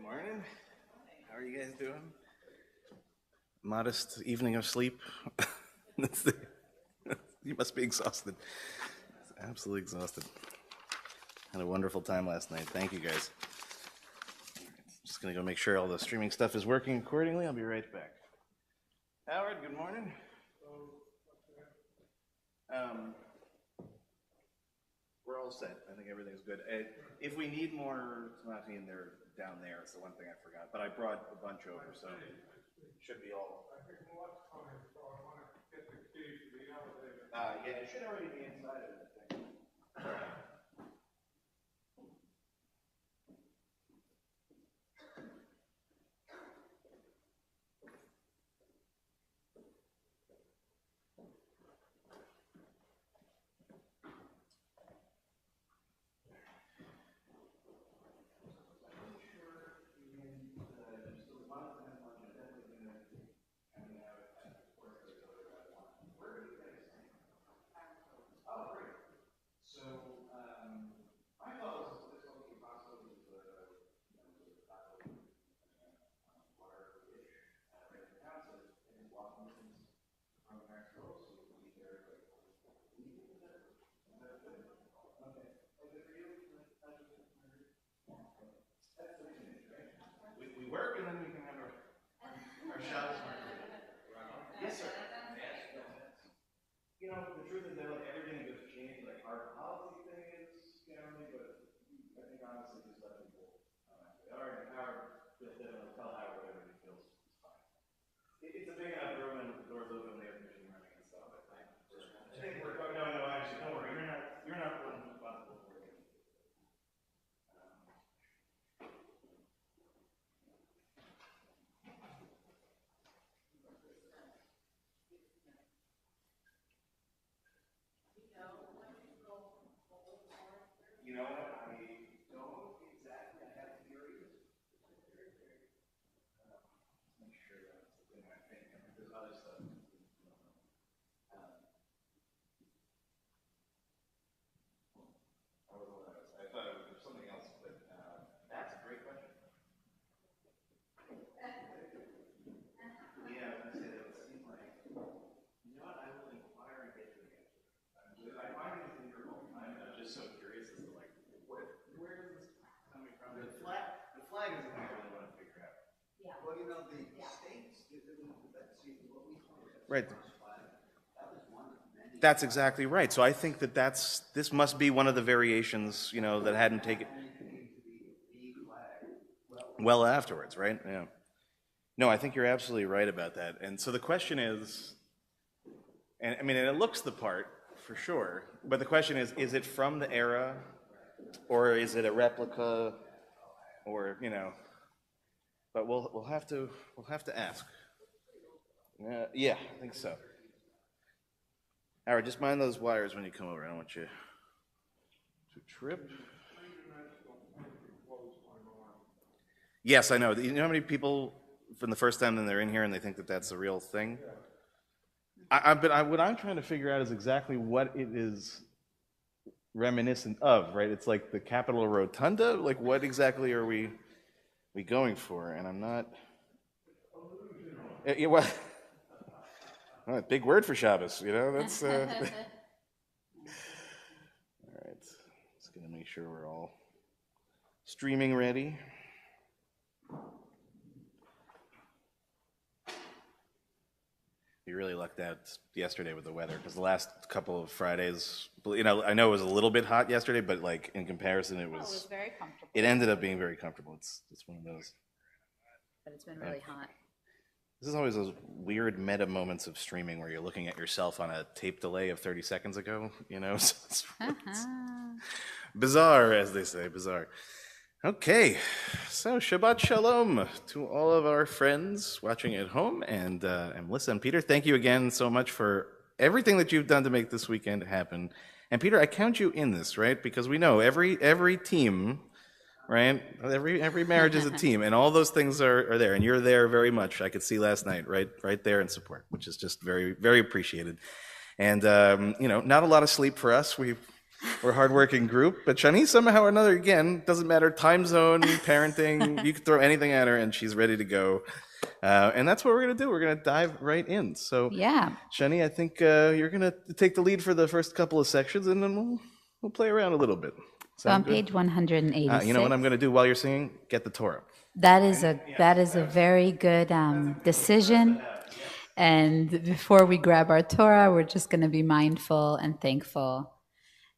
morning. How are you guys doing? Modest evening of sleep. You must be exhausted. Absolutely exhausted. Had a wonderful time last night. Thank you guys. Just gonna go make sure all the streaming stuff is working accordingly. I'll be right back. Howard, good morning. We're all set. I think everything's good. If we need more tomato, they're down there. It's the one thing I forgot. But I brought a bunch over, so should be all. Yeah, it should already be inside of it, I think. We work and then we can have our Shabbos market. Yes, sir. You know, the truth is that like everything gets changed. Like our policy thing is scary, but I think honestly just let people. Our just tell Howard whatever he feels is fine. It's a big enough room and the doors open, they have machine running and stuff. I think we're no, actually, don't worry. You're not the one responsible for it. You know what? I don't exactly. I have theories. Make sure that's the thing I think. There's other stuff. I thought it was something else, but that's a great question. Yeah, I was going to say that would seem like, you know what? I will inquire and get to the answer. I find it in your home. I'm just so curious as to like, where is this coming from? The flag is the thing I really want to figure out. Yeah. Well, you know, the states, what we call it. Right. That was one of many. That's exactly right. So I think that this must be one of the variations, you know, that hadn't taken well afterwards, right? Yeah. No, I think you're absolutely right about that. And so the question is, and I mean, and it looks the part for sure, but the question is it from the era, or is it a replica, or you know? But we'll have to ask. Yeah, I think so. Howard, just mind those wires when you come over. I don't want you to trip. Yes, I know. You know how many people from the first time then they're in here and they think that that's a real thing? But what I'm trying to figure out is exactly what it is reminiscent of, right? It's like the Capitol Rotunda. Like, what exactly are we going for? And I'm not. Yeah, well, big word for Shabbos, you know. That's. All right, just gonna make sure we're all streaming ready. We really lucked out yesterday with the weather because the last couple of Fridays, you know, I know it was a little bit hot yesterday, but like in comparison, it was very comfortable. It ended up being very comfortable. It's one of those. But it's been really hot. This is always those weird meta moments of streaming where you're looking at yourself on a tape delay of 30 seconds ago, you know? So it's bizarre, as they say, bizarre. Okay, so Shabbat Shalom to all of our friends watching at home, and Melissa and Peter, thank you again so much for everything that you've done to make this weekend happen. And Peter, I count you in this, right? Because we know every team, right? Every marriage is a team, and all those things are there, and you're there very much. I could see last night, right there in support, which is just very, very appreciated. And you know, not a lot of sleep for us. We We're a hardworking group, but Shani somehow or another, again, doesn't matter, time zone, parenting, you can throw anything at her and she's ready to go. And that's what we're going to do. We're going to dive right in. So, Yeah. Shani, I think you're going to take the lead for the first couple of sections, and then we'll play around a little bit. So on Sound good? page 186. You know what I'm going to do while you're singing? Get the Torah. That is a very good decision. And before we grab our Torah, we're just going to be mindful and thankful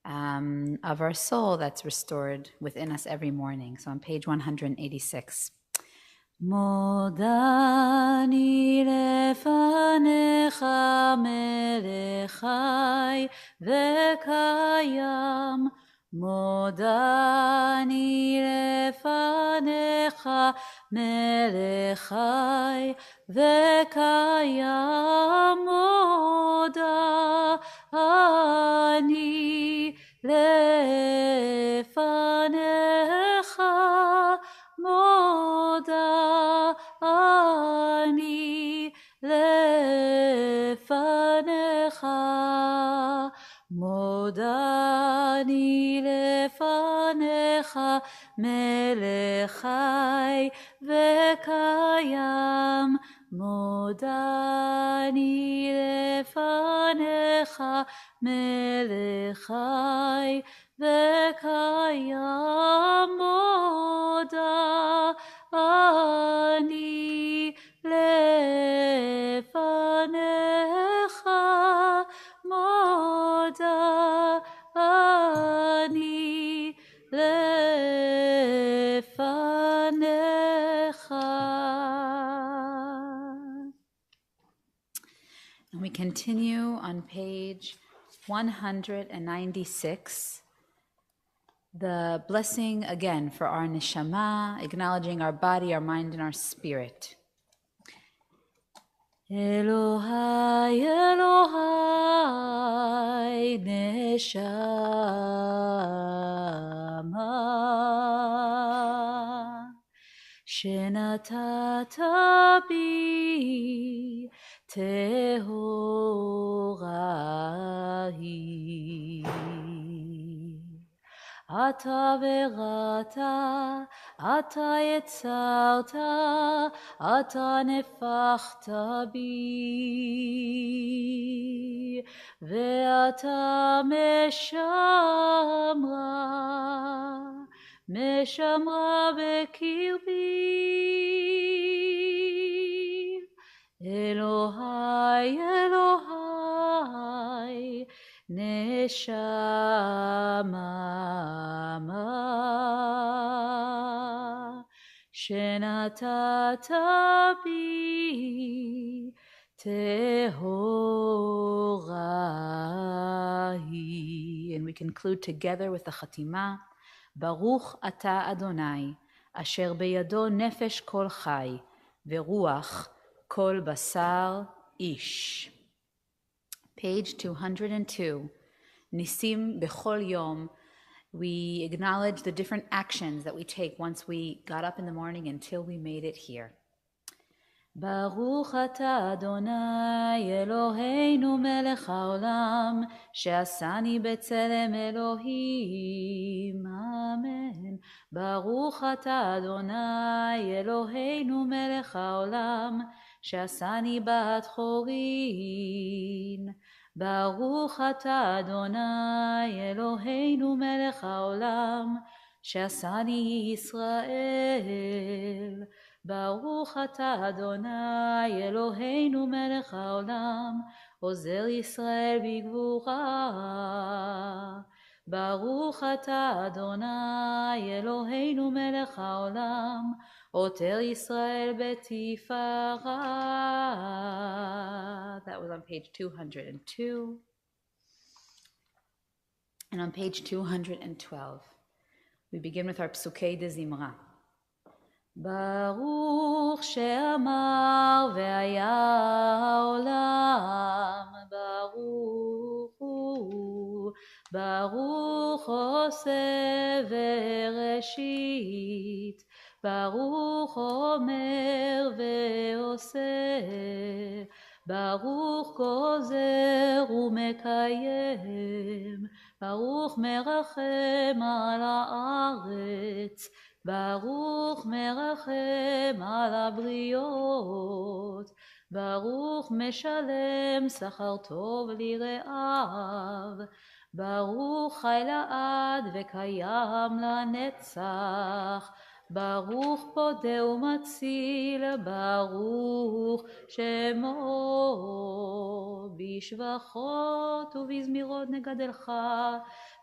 of our soul that's restored within us every morning. So on page 186. Modani lefanecha melech chai vekayam. Modani lefanecha melech chai vekayam. Modani lefanecha modani lefanecha, modani lefanecha, melech chai vekayam. Modani lefanecha, melech chai vekayam. Modani lefanecha, modani lefanecha. And we continue on page 196. The blessing again for our neshama, acknowledging our body, our mind, and our spirit. Elohai, Elohai, neshama, shenatata bi tehorahi. Ata verata, ata yetzarta, ata nefachta bi, ve'ata meshamra, meshamra bekirbi. Elohai, Elohai, neshama, shenatata bi tehorahi. And we conclude together with the Chatima. Baruch ata Adonai, asher beyado nefesh kol chai, veruach kol basar ish. Page 202. Nisim bechol yom. We acknowledge the different actions that we take once we got up in the morning until we made it here. Baruch ata Adonai Eloheinu melech haolam, she'asani b'tzelem Elohim. Amen. Baruch ata Adonai Eloheinu melech haolam, she'asani bat chorin. Baruch ata Adonai Eloheinu melech haolam, she'asani Yisrael. Baruch ata Adonai Eloheinu melech haolam, ozer Yisrael bigvura. Baruch ata Adonai Eloheinu melech haolam, oter Yisrael betifara. That was on page 202. And on page 212, we begin with our Psukei de Zimra. Baruch she'amar ve'aya ha'olam, Baruch hu, Baruch oseh ve'reshit, Baruch omer ve'oseh, Baruch gozer u'mekayem, ברוך מרחם על הארץ, ברוך מרחם על הבריות, ברוך משלם שכר טוב ליראיו, ברוך חי לעד וקיים לנצח, ברוך פודה ומציל, ברוך שמו. בשבחות ובזמירות נגדלך,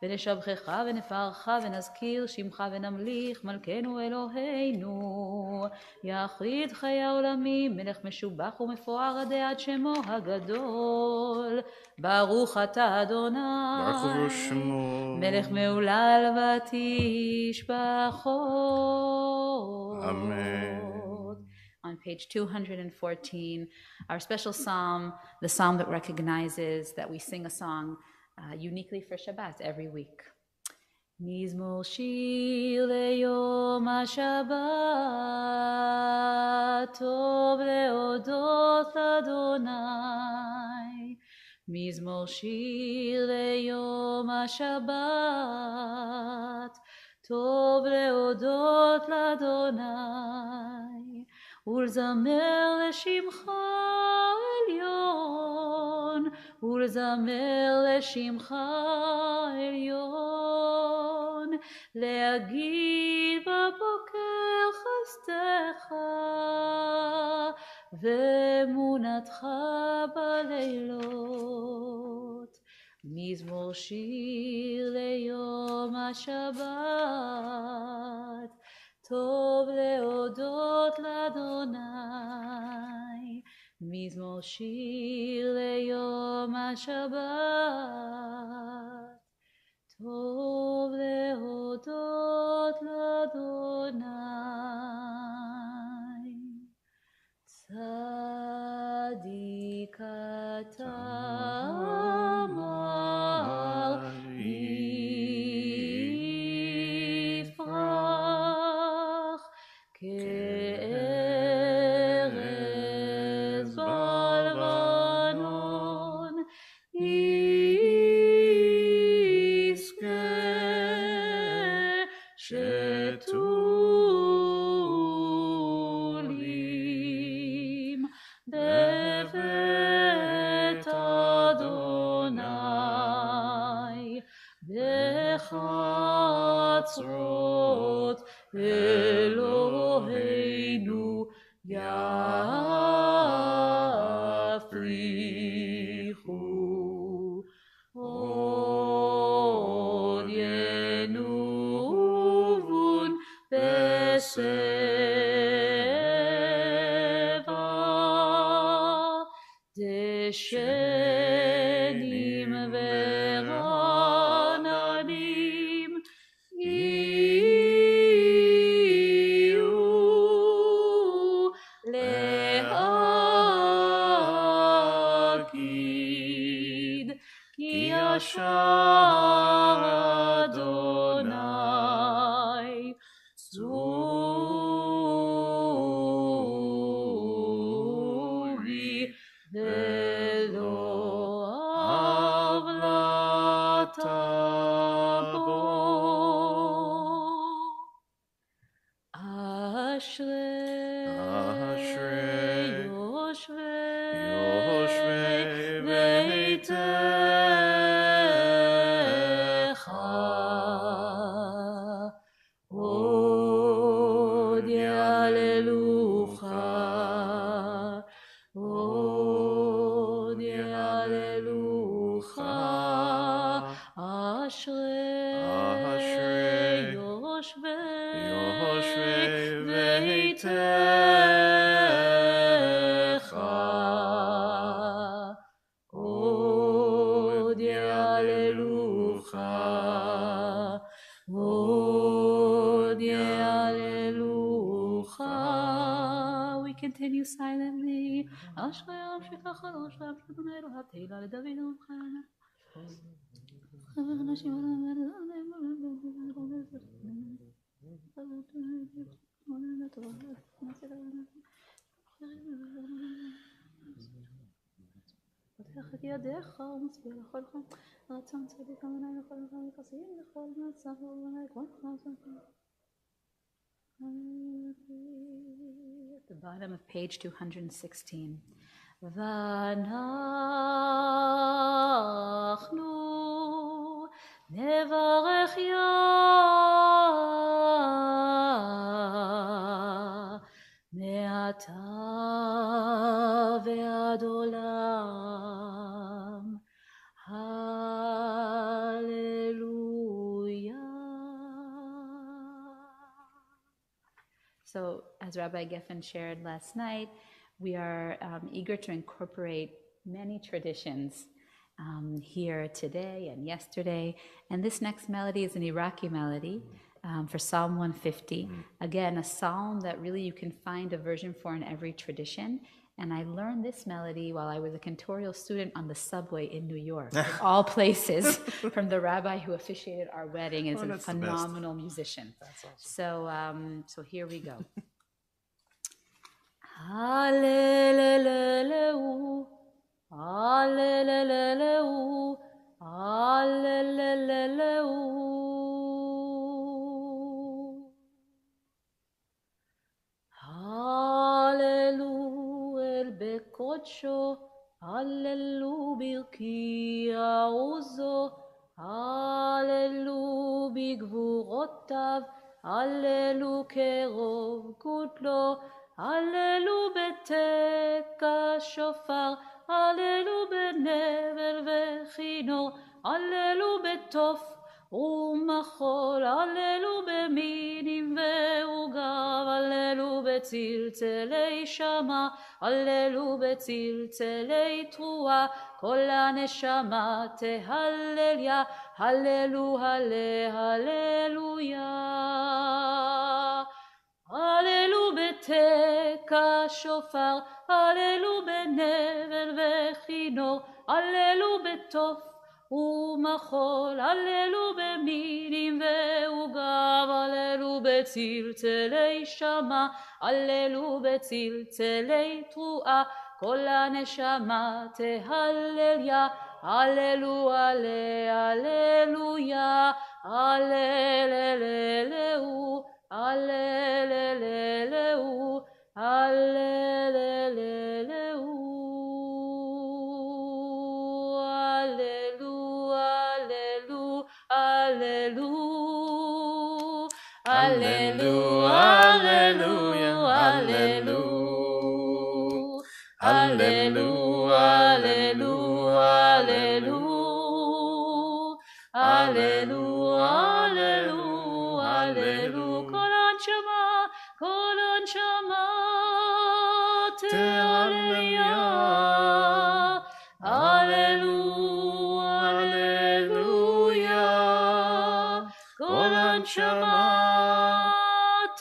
ונשבחך ונפארך ונזכיר שמך ונמליך מלכנו אלוהינו. יחיד חיי העולמים, מלך משובח ומפואר עדי עד שמו הגדול. ברוך אתה אדוני, ברוך הוא שמו. מלך מהולל ותשבחו. Amen. On page 214, our special psalm, the psalm that recognizes that we sing a song uniquely for Shabbat every week. מזמור שיר ליום השבת, טוב להודות לאדוני. מזמור שיר ליום השבת, טוב להודות לאדוני. ולזמר לשמך עליון, ולזמר לשמך עליון, להגיד בבוקר חסדך ואמונתך בלילות. מזמור שיר ליום השבת, טוב להודות לאדוני. מזמור שיר ליום השבת, טוב להודות לאדוני. צדיק אתה אמר יפרח, כארז בלבנון יזכה, שתולים בבית אדוני, בחצרות אלוהינו יפריחו. עוד ינובון בשבע, דשנים ורעננים יהיו להגיד, כי ישר אדוני צורי, ולא עוולתה בו. אשרי יושבי ביתך, עוד יהללוך, עוד יהללוך. אשרי יושבי ביתך, עוד יהללוך, עוד יהללוך. We continue silently. אשרי המשיך החלוש והפשוט אלוהיו תהילה לדוד ומבחנה. פותח את ידיך ומשביע לכל חיים רצון צדיק אדוני לכל חיים וחסדים לכל מצב ואדוני כל חיים. At the bottom of page 216. ואנחנו נברך מעתה ועד עולם. Hallelujah. So, as Rabbi Geffen shared last night, we are eager to incorporate many traditions here today and yesterday. And this next melody is an Iraqi melody for Psalm 150. Again, a psalm that really you can find a version for in every tradition. And I learned this melody while I was a cantorial student on the subway in New York, of all places, from the rabbi who officiated our wedding. Is a phenomenal musician. That's awesome. So here we go. Hallelujah, hallelujah, hallelujah. Hallelujah בקודשו, הללו ברכי עוזו, הללו בגבורותיו, הללו קרוב גודלו, הללו בתק השופר, הללו בנבל וכינור, הללו בתוף ומחול, הללו במינים ועוגב, הללו בצלצלי שמע, הללו בצלצלי תרועה, כל הנשמה תהלליה, הללו הללויה. הללו בתק השופר, הללו בנבל וכינור, הללו בתוף ומחול, הללו במינים ועוגב, הללו בצלצלי שמע, הללו בצלצלי תרועה, כל הנשמה תהלליה, הללו הללויה, הלללהו, הלללהו, הלללהו. Hallelujah, hallelujah, hallelujah, hallelujah, hallelujah, hallelujah, hallelujah. Kol anshama, tehallelujah, hallelujah, hallelujah. Kol anshama.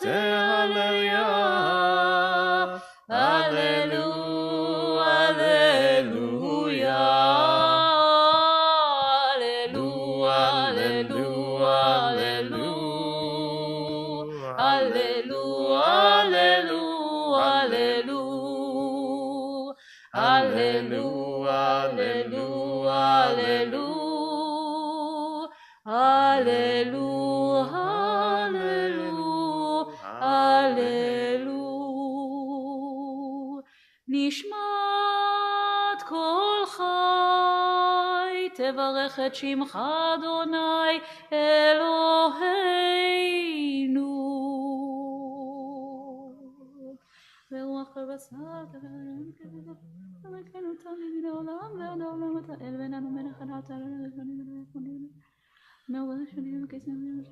Hallelujah, hallelujah, hallelujah, hallelujah, hallelujah, hallelujah. נשמת כל חי, תברך את שמך אדוני אלוהינו. ורוח הבשר תברכנו תמיד מן העולם ועד העולם אתה אל בינינו מלך עדת עלינו ונכונים מעורר שנים וכסמים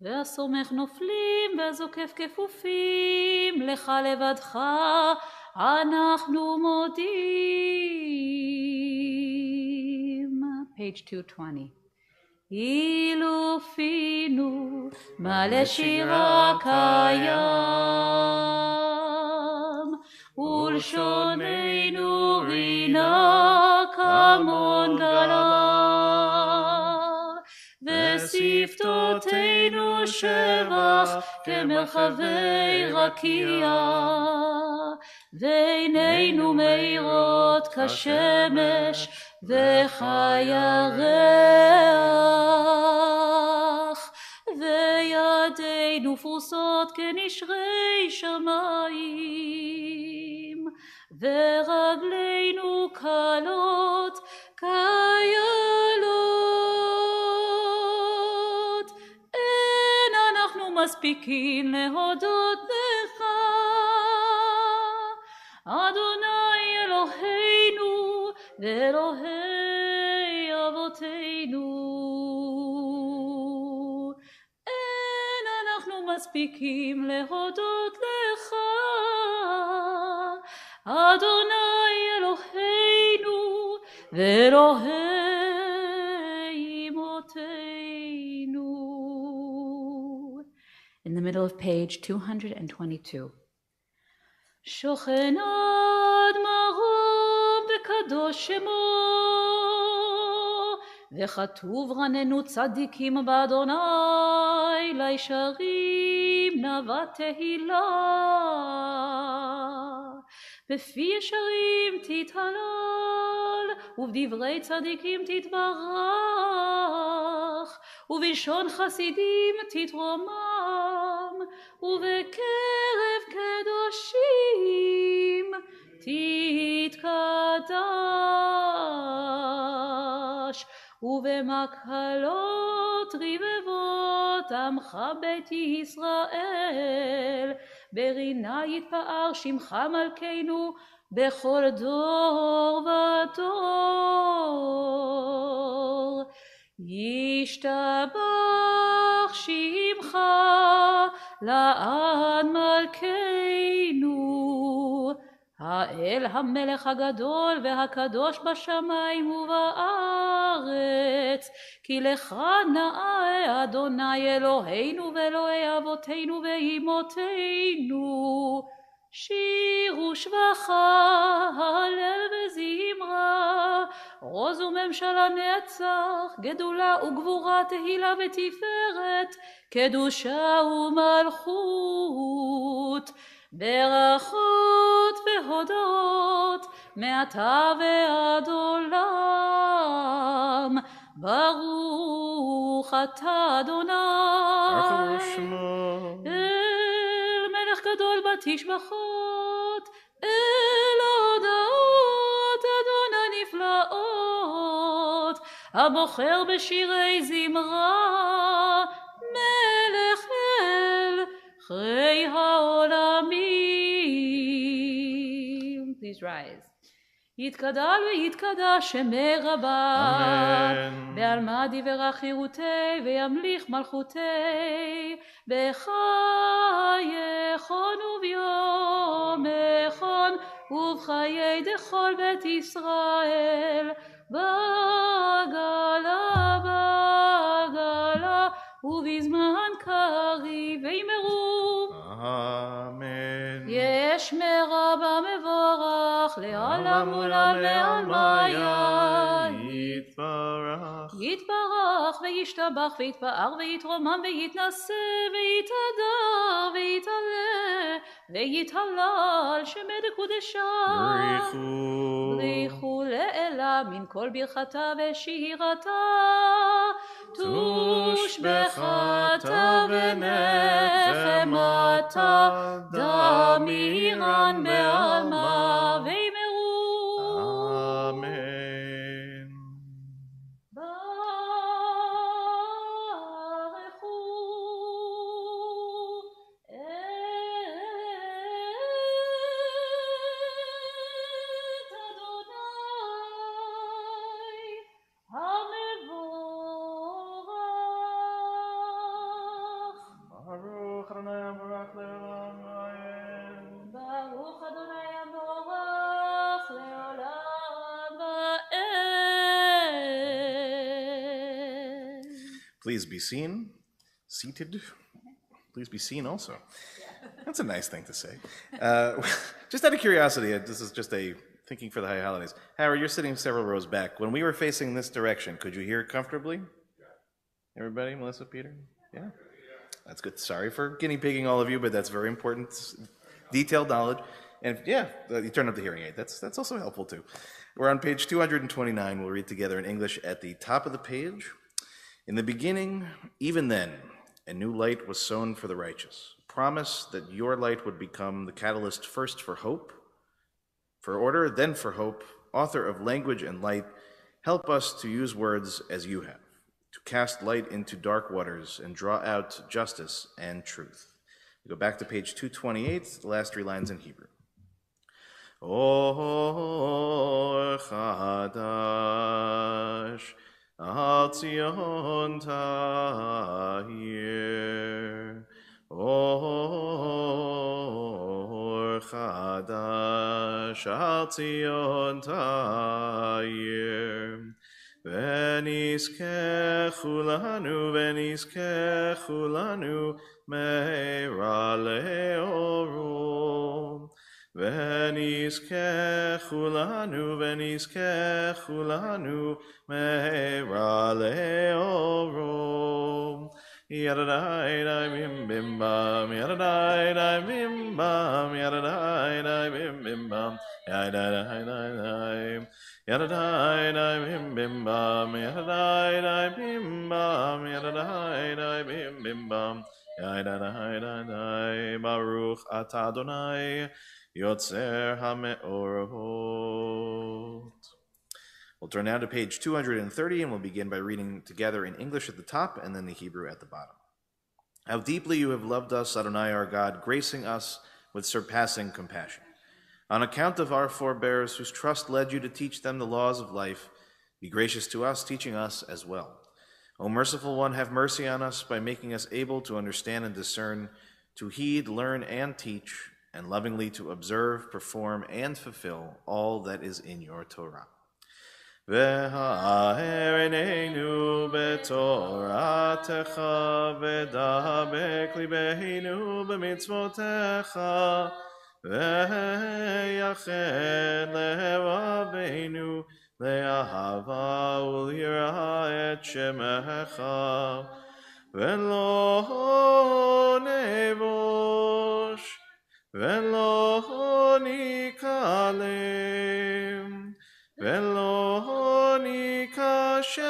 והסומך נופלים והזוקף כפופים, לך לבדך אנחנו מודים. Page 220. אילו פינו מלא שירה קיים, ולשוננו רינה כמון גלה, ושפתותינו שבח כמרחבי רקיע, ועינינו מאירות כשמש וכירח, וידינו פרוסות כנשרי שמיים, ורגלינו קלות כילות. אין אנחנו מספיקים להודות לך, אדוני אלוהינו ואלוהי אבותינו. אין אנחנו מספיקים להודות לך, אדוני אלוהינו ואלוהי אמותינו. In the middle of page 222. שוכן עד מרום וקדוש שמו, וכתוב רננו צדיקים באדוני, לישרים נאווה תהילה. בפי ישרים תתהלל, ובדברי צדיקים תתברך, ובלשון חסידים תתרומם, ובקרב קדושים תתקדש, ובמקהלות רבבות עמך בית ישראל, ברינה יתפאר שמך מלכנו בכל דור ודור. ישתבח שמך לעד מלכנו, האל המלך הגדול והקדוש בשמיים ובארץ, כי לך נאה אדוני אלוהינו ואלוהי אבותינו ואימותינו. שיר ושבחה, הלל וזמרה, עוז וממשלה נצח, גדולה וגבורה, תהילה ותפארת, קדושה ומלכות, ברכות והודות, מעתה ועד עולם. ברוך אתה אדוני, אל מלך גדול בתשבחות, אל הודעות אדוני נפלאות, הבוחר בשירי זמרה, מלך אל חיי העולמים. Please rise. יתגדל ויתקדש שמי רבה, בעלמא דברה חירותי וימליך מלכותי, בחייכון וביומכון ובחיי דכל בית ישראל, בגלה בגלה ובזמן קריב וימרו אמן. יש מרבה מבורך לעולם ולעלמא יתברך. יתברך וישתבח ויתפאר ויתרומם ויתנשא ויתהדר ויתעלה ויתהלל שמי דקודשה. בריחו לאלה מן כל ברכתה ושירתה, תושבחתה ונחמתה, דמירן בעלמא וימרו אמן. ברכו את אדוני המבורך. ברוך אדוני המבורך לעולם ועד. ברוך אדוני המבורך לעולם ועד. Please be seen. Seated. Please be seen also. That's a nice thing to say. Just out of curiosity, this is just a thinking for the high holidays. Howard, you're sitting several rows back. When we were facing this direction, could you hear it comfortably? Everybody, Melissa, Peter? Yeah? That's good. Sorry for guinea pigging all of you, but that's very important, detailed knowledge. And yeah, you turn up the hearing aid. That's also helpful too. We're on page 229. We'll read together in English at the top of the page. In the beginning, even then, a new light was sown for the righteous. Promise that your light would become the catalyst first for hope, for order, then for hope. Author of language and light, help us to use words as you have, to cast light into dark waters and draw out justice and truth. We go back to page 228, the last three lines in Hebrew. Or chadash al Zion tahir. Or chadash al Zion tahir. V'nizkechu lanu meira le'oro. V'nizkechu lanu meira le'oro. Yadadai bim bim bam, yadadai bim bam, yadadai bim bim bam, yadadai. Yadadai bim bim bam, yadadai bim bam, yadadai bim bim bam, yadadai. Baruch atah Adonai, yotzer hameorot. We'll turn now to page 230, and we'll begin by reading together in English at the top and then the Hebrew at the bottom. How deeply you have loved us, Adonai our God, gracing us with surpassing compassion. On account of our forebears, whose trust led you to teach them the laws of life, be gracious to us, teaching us as well. O merciful one, have mercy on us by making us able to understand and discern, to heed, learn, and teach, and lovingly to observe, perform, and fulfill all that is in your Torah. V'ha'er eineinu b'toratecha, v'dabek libeinu b'mitzvotecha, v'yached levaveinu le'ahava u'l'yirah et shemecha, v'lo nevosh, v'lo nikalem, v'lo nikashel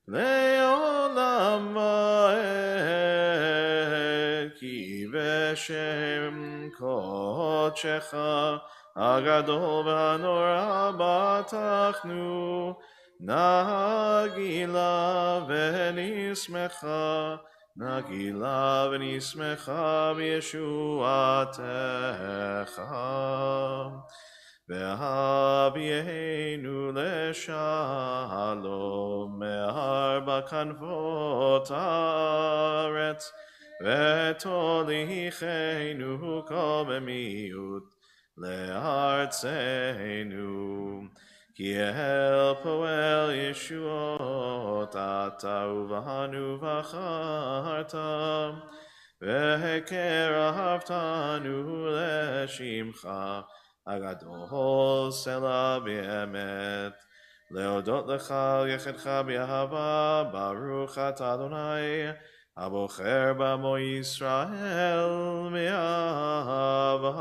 le'olam va'ed, ki v'shem kodshecha agadol v'hanora batachnu, nagila v'nismecha b'yeshuatecha. V'habienu leshalom me'arba kanvot haaretz, v'tolichenu kol b'miut le'artzenu. Ki el poel yeshuot ata uvahanu v'charta, v'heker ahavtanu le'shimcha agadol sela b'emet. Leodot lecha yechedcha b'ahava, baruch atah Adonai, abocher b'amo Yisrael b'ahava.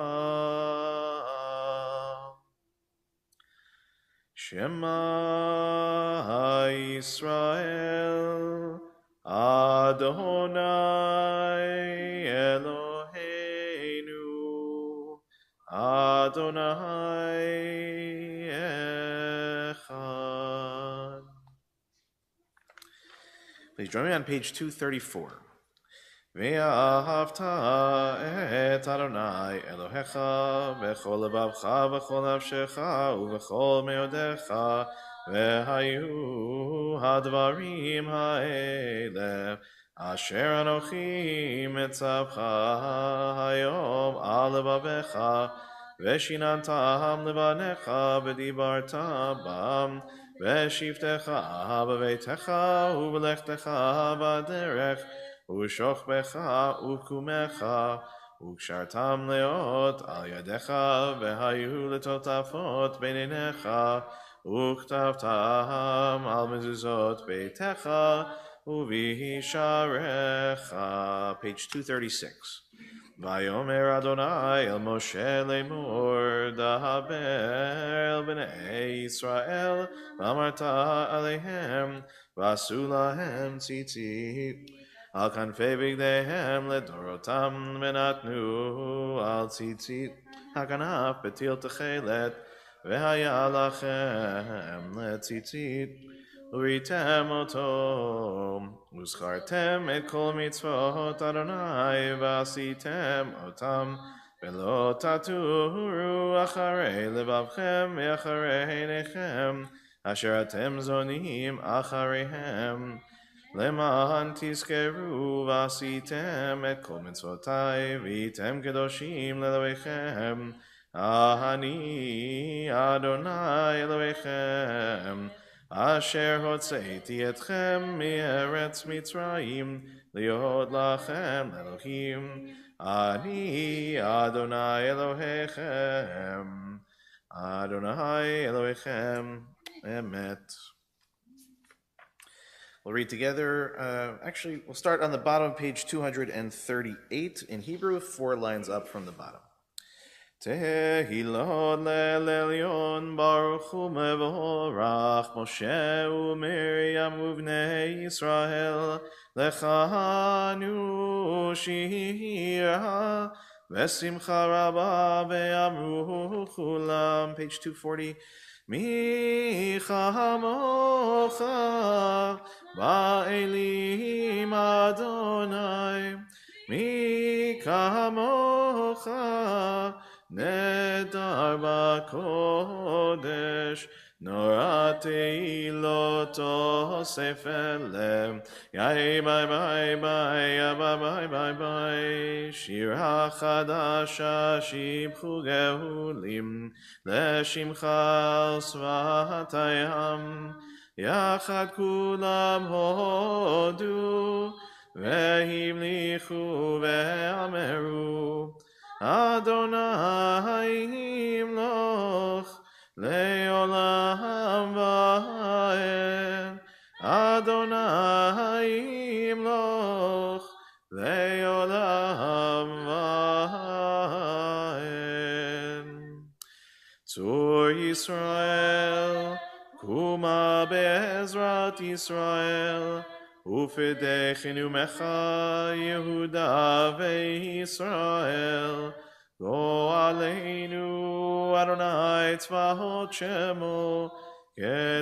Shema Yisrael, Adonai Eloheinu, Adonai Echad. Please join me on page 234. Ve'ahavta et Adonai Elohecha b'chol lebavcha v'chol nafshecha u'v'chol meodecha, ve'hayu hadvarim ha'eleh asher anochi metzavcha hayom al levavecha, ve'shinantam levanecha v'dibarta bam, ve'shivtecha b'veitecha u'v'lechtecha b'derech, U'shochbecha u'kumecha, u'kshartam leot al yadecha, v'hayu letotafot beinenecha, וכתבתם על מזוזות ביתך ובשעריך. Page 236. Vayomer Adonai el Moshe lemor daber el bnei Yisrael v'amarta alehem v'asu lahem tzitzit al kanfei bigdehem ledorotam v'natnu al tzitzit hakanaf betil techelet v'haya lachem letzitzit uritem oto וזכרתם את כל מצוות אדוני ועשיתם אותם ולא תטורו אחרי לבבכם ואחרי עיניכם אשר אתם זונים אחריהם למען תזכרו ועשיתם את כל מצוותיי והייתם קדושים לאלוהיכם אני אדוני אלוהיכם אשר הוצאתי אתכם מארץ מצרים להיות לכם אלוהים אני אדוני אלוהיכם אדוני אלוהיכם אמת. We'll read together, actually we'll start on the bottom of page 238 in Hebrew, 4 lines up from the bottom. Tehilot le'elyon baruch u'mevorach Moshe u'Miriam u'bnei Yisrael lechanu shira v'simcha rabba ve'amru chulam. Page 240. Mi chamocha ba'elim Adonai mi kamocha Nedar b'kodesh norati lo tosef elem yai bye bye bye bye bye bye bye shira chadasha shibchu gehulim leshimcha svatayam yachad kulam hodu והמליכו ואמרו אדוני ימלוך לעולם ועד אדוני ימלוך לעולם ועד. צור ישראל קומה בעזרת ישראל ופדחנו מך יהודה וישראל גואלנו אדוני צבאות שמו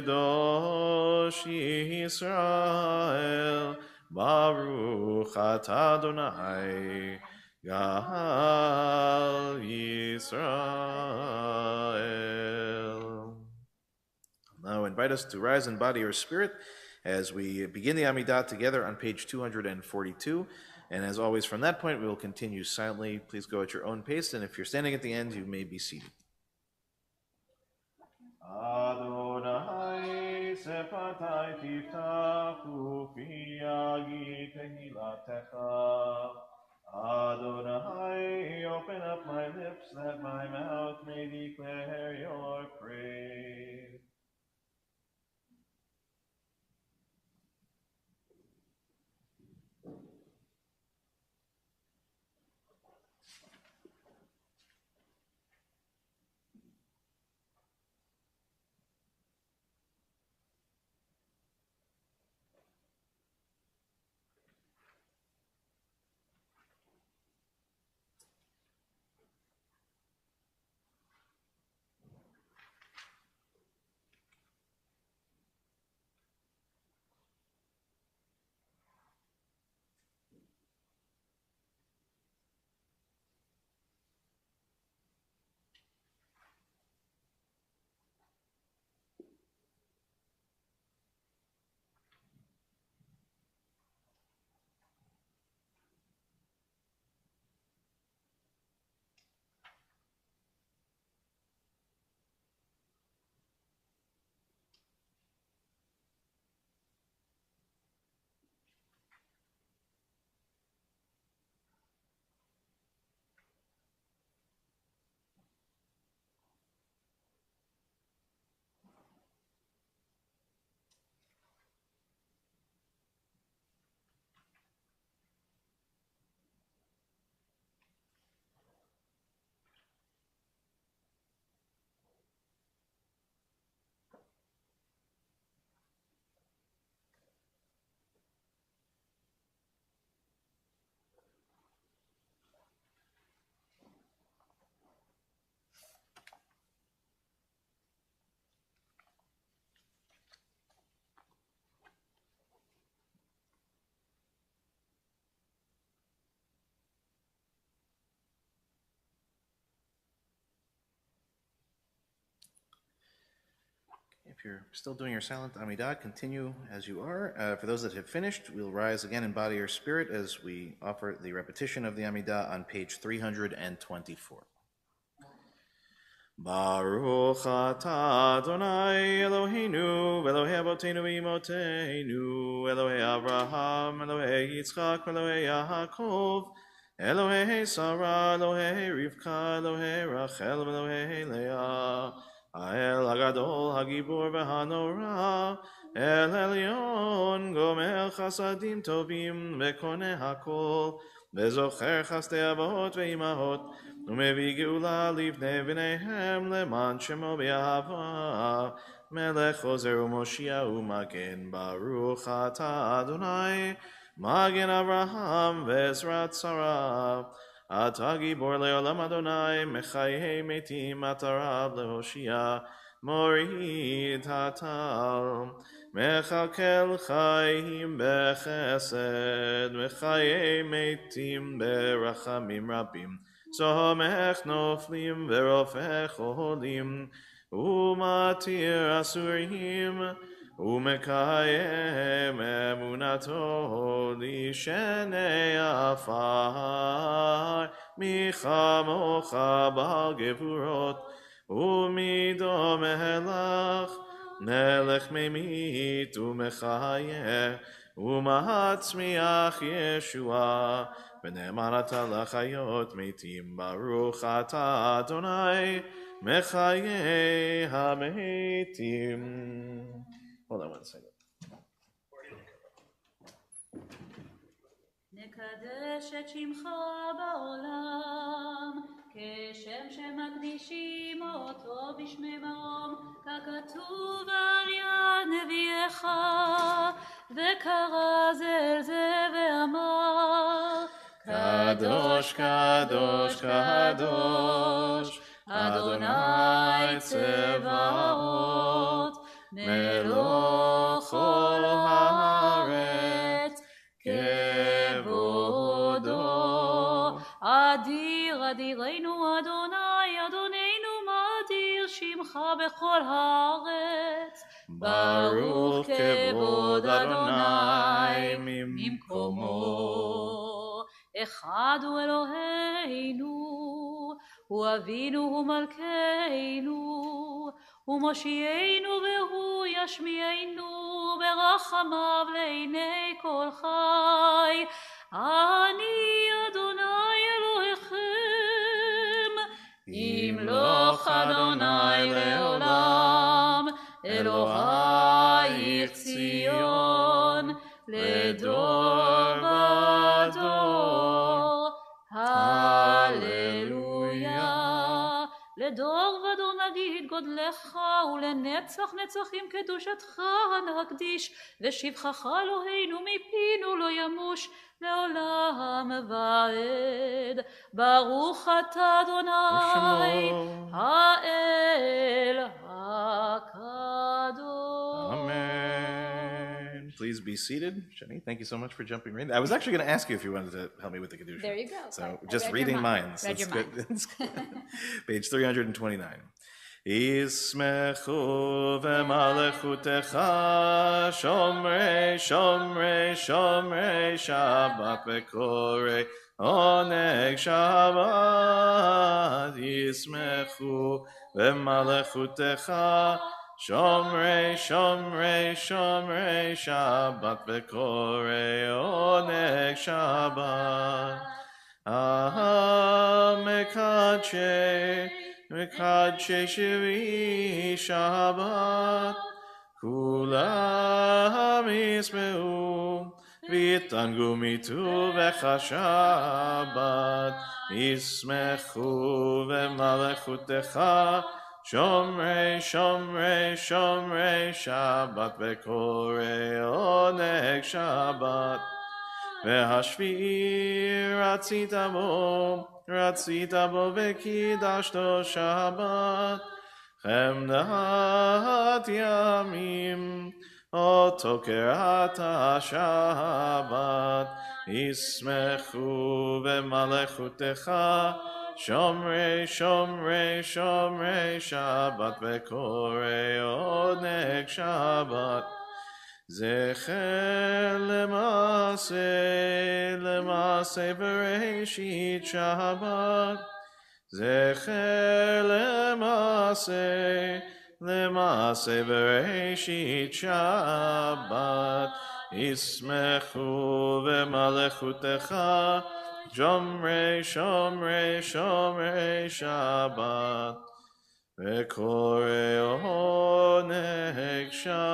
קדוש ישראל ברוך אתה אדוני גאל ישראל. Now invite us to rise in body or spirit as we begin the Amidah together on page 242. And as always, from that point, we will continue silently. Please go at your own pace, and if you're standing at the end, you may be seated. Adonai sepatai tiftach ufi yagi tehilatecha. Adonai, open up my lips that my mouth may declare your praise. If you're still doing your silent Amidah, continue as you are. For those that have finished, we'll rise again in body or spirit as we offer the repetition of the Amidah on page 324. Baruch atah Adonai Eloheinu, Elohei Avotenu v'Imotenu, Elohei Avraham, Elohei Yitzchak, Elohei Yaakov, Elohei Sarah, Elohei Rivka, Elohei Rachel, Elohei Leah, Ha'el Hagadol, Hagibor v'Hanora, El Elyon, Gomer Chasadim Tovim, V'Koneh Hakol, V'Zocher Chasdei Avot v'Imahot, ומביא גאולה לבני בניהם למען שמו באהבה מלך עוזר ומושיע ומגן ברוך אתה אדוני מגן אברהם ועזרת שרה אתה גיבור לעולם אדוני מחיי מתים אתה רב להושיע מוריד הטל מכלכל חיים בחסד וחיי מתים ברחמים רבים סומך נופלים ורופא חולים ומתיר אסורים ומקיים אמונתו לשני עפר מי כמוך בעל גבורות ומידו מלך מלך ממית ומחיה ומצמיח ישועה ונאמן אתה לחיות מתים ברוך אתה אדוני מחיי המתים. Hold on one second. נקדש את שמך בעולם כשם שמקדישים אותו בשמם ככתוב על יד נביאך וקרא זה אל זה ואמר קדוש קדוש קדוש אדוני צבאות מלוך כל הארץ כבודו אדיר אדירנו אדוני אדוננו מאדיר שמך בכל הארץ ברוך כבוד אדוני ממקומו אחד הוא אלוהינו, הוא אבינו ומלכנו, הוא מושיענו והוא ישמיענו ברחמיו לעיני כל חי. אני אדוני אלוהיכם, ימלוך אדוני לעולם, אלוהיך ציון לדור ודור. הללויה. לדור ודור נגיד גודלך, ולנצח נצחים קדושתך נקדיש, ושבחך אלוהינו מפינו לא ימוש לעולם ועד. ברוך אתה אדוני האל הקדוש. Amen. Please be seated. Shani, thank you so much for jumping right in. I was actually going to ask you if you wanted to help me with the Kedusha. There you go. So just reading minds. Read your mind. Page 329. Yismechu v'malechutecha shomrei shomrei shomrei Shabbat v'korei oneg Shabbat. Yismechu v'malechutecha shomrei shomrei shomrei Shabbat v'korei oneg Shabbat. Mekadshei Mekadshei Shvi Shabbat Kulam yismeu v'yitangu mituvecha Shabbat Yismechu v'malechutecha Shomrei Shomrei Shomrei Shabbat v'korei oneg Shabbat והשביעי רצית בו וקידשתו שבת חמדת ימים אותו קראת השבת ישמחו במלכותך Shomrei, Shomrei, Shomrei Shabbat Vekorei Oneg Shabbat. Zecher Lemase, Lemase Bereshit Shabbat. Zecher Lemase, Lemase Bereshit Shabbat. Ismechu v'malechutecha, Shomrei, Shomrei, Shomrei Shabbat. Vekorei Oneg Shabbat.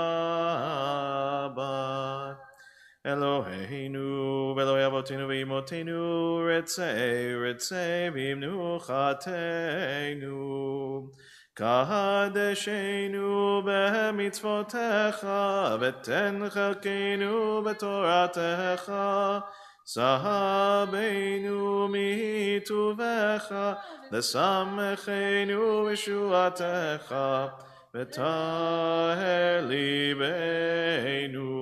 Eloheinu, Eloi Avotenu v'Imotenu, Ritzei, Ritzei v'Imnuchatenu. Kadeshenu b'mitzvotecha, v'ten chelkenu b'toratecha. Sahabeinu mituvecha, lesamechenu v'shuatecha, v'taher libeinu,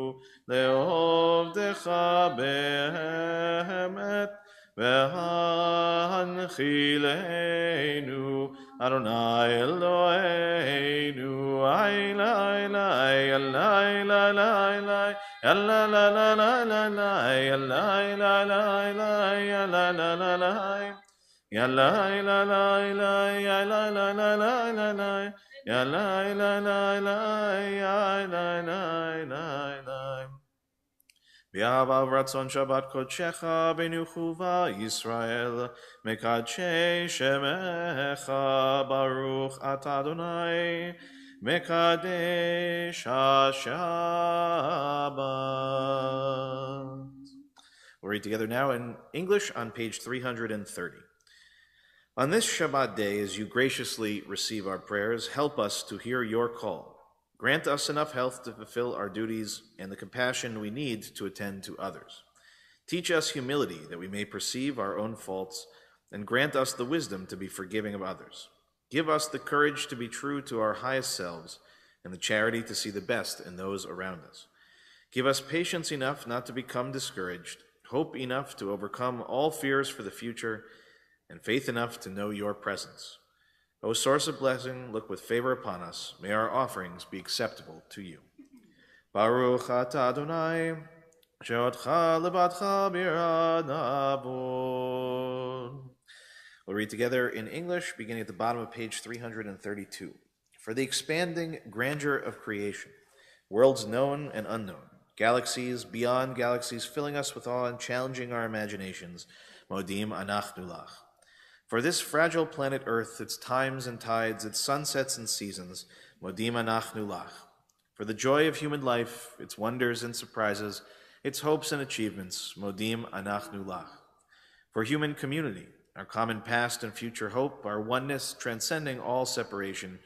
le'ovdecha be'emet, v'hanchilenu, Adonai Eloheinu, ay lai lai, lai lai lai lai, la la la la la la la, la la la la, la la la la, ya la la la la, ya la la la la la la, ya la la la la, ya la la la la. V'yavav ratzon Shabbat kodshecha b'nuchuva Yisrael mekadshei shemecha baruch atah Adonai mekadesh HaShabbat. We'll read together now in English on page 330. On this Shabbat day, as you graciously receive our prayers, help us to hear your call. Grant us enough health to fulfill our duties and the compassion we need to attend to others. Teach us humility that we may perceive our own faults, and grant us the wisdom to be forgiving of others. Give us the courage to be true to our highest selves and the charity to see the best in those around us. Give us patience enough not to become discouraged, hope enough to overcome all fears for the future, and faith enough to know your presence. O source of blessing, look with favor upon us. May our offerings be acceptable to you. Baruch atah Adonai, she'otcha lebadcha bi'ranavon. We'll read together in English, beginning at the bottom of page 332. For the expanding grandeur of creation, worlds known and unknown, galaxies beyond galaxies filling us with awe and challenging our imaginations, modim anachnu lach. For this fragile planet Earth, its times and tides, its sunsets and seasons, modim anachnu lach. For the joy of human life, its wonders and surprises, its hopes and achievements, modim anachnu lach. For human community, our common past and future hope, our oneness transcending all separation,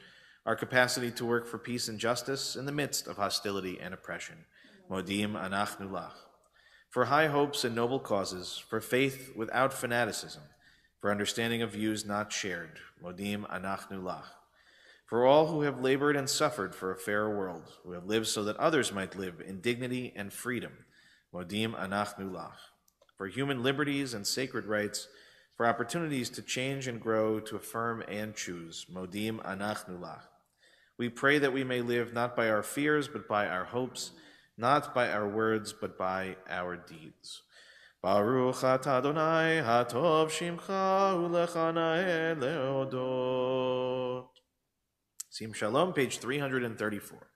our capacity to work for peace and justice in the midst of hostility and oppression, modim anachnu lach. For high hopes and noble causes, for faith without fanaticism, for understanding of views not shared, modim anachnu lach. For all who have labored and suffered for a fairer world, who have lived so that others might live in dignity and freedom, modim anachnu lach. For human liberties and sacred rights, for opportunities to change and grow, to affirm and choose, modim anachnu lach. We pray that we may live not by our fears, but by our hopes, not by our words, but by our deeds. Baruch atah Adonai, hatov shimcha ulechanae leodot. Sim Shalom, page 334.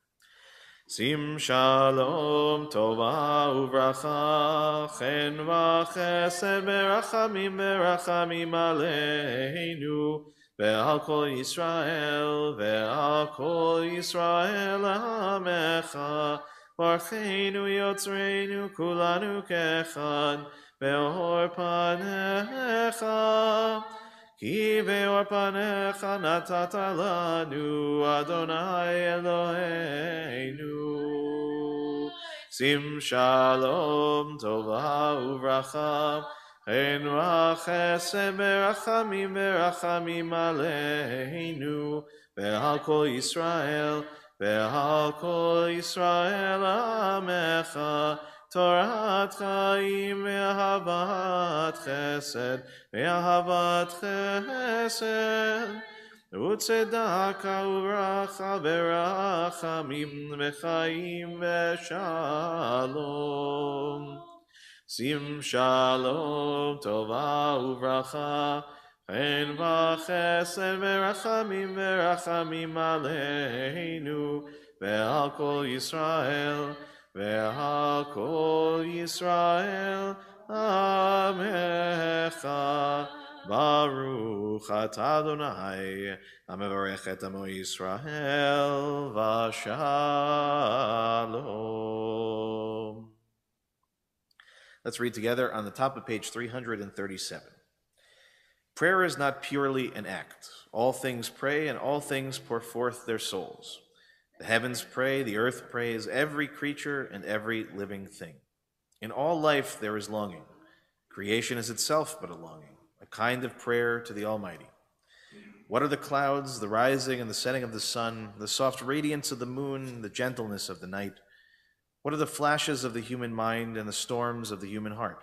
Sim Shalom, tova uvracha, chen v'chesed berachamim aleinu, ve'al kol Yisrael amecha, Barcheinu yotzreinu kulanu kechad, ve'or panecha. Ki ve'or panecha natata lanu, Adonai Eloheinu. Sim shalom tova uvracha, chen v'chesed berachamim aleinu, ve'al kol Yisrael, ve'al kol Yisrael amecha, Torat chaim ve'ahavat chesed, ve'ahavat chesed. Utzedaka uvracha verachamim v'chaim ve'shalom. Sim shalom tova uvracha chen v'chesed verachamim aleinu ve'al kol Yisrael ve'al kol Yisrael Amecha Baruch atah Adonai Hamevarech et amo Yisrael v'shalom. Let's read together on the top of page 337. Prayer is not purely an act. All things pray, and all things pour forth their souls. The heavens pray, the earth prays, every creature and every living thing. In all life there is longing. Creation is itself but a longing, a kind of prayer to the Almighty. What are the clouds, the rising and the setting of the sun, the soft radiance of the moon, the gentleness of the night? What are the flashes of the human mind and the storms of the human heart?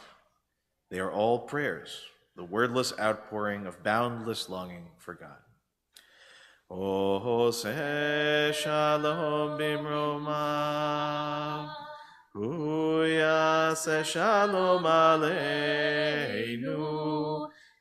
They are all prayers, the wordless outpouring of boundless longing for God. Ose shalom bimromav, hu yaseh shalom aleinu,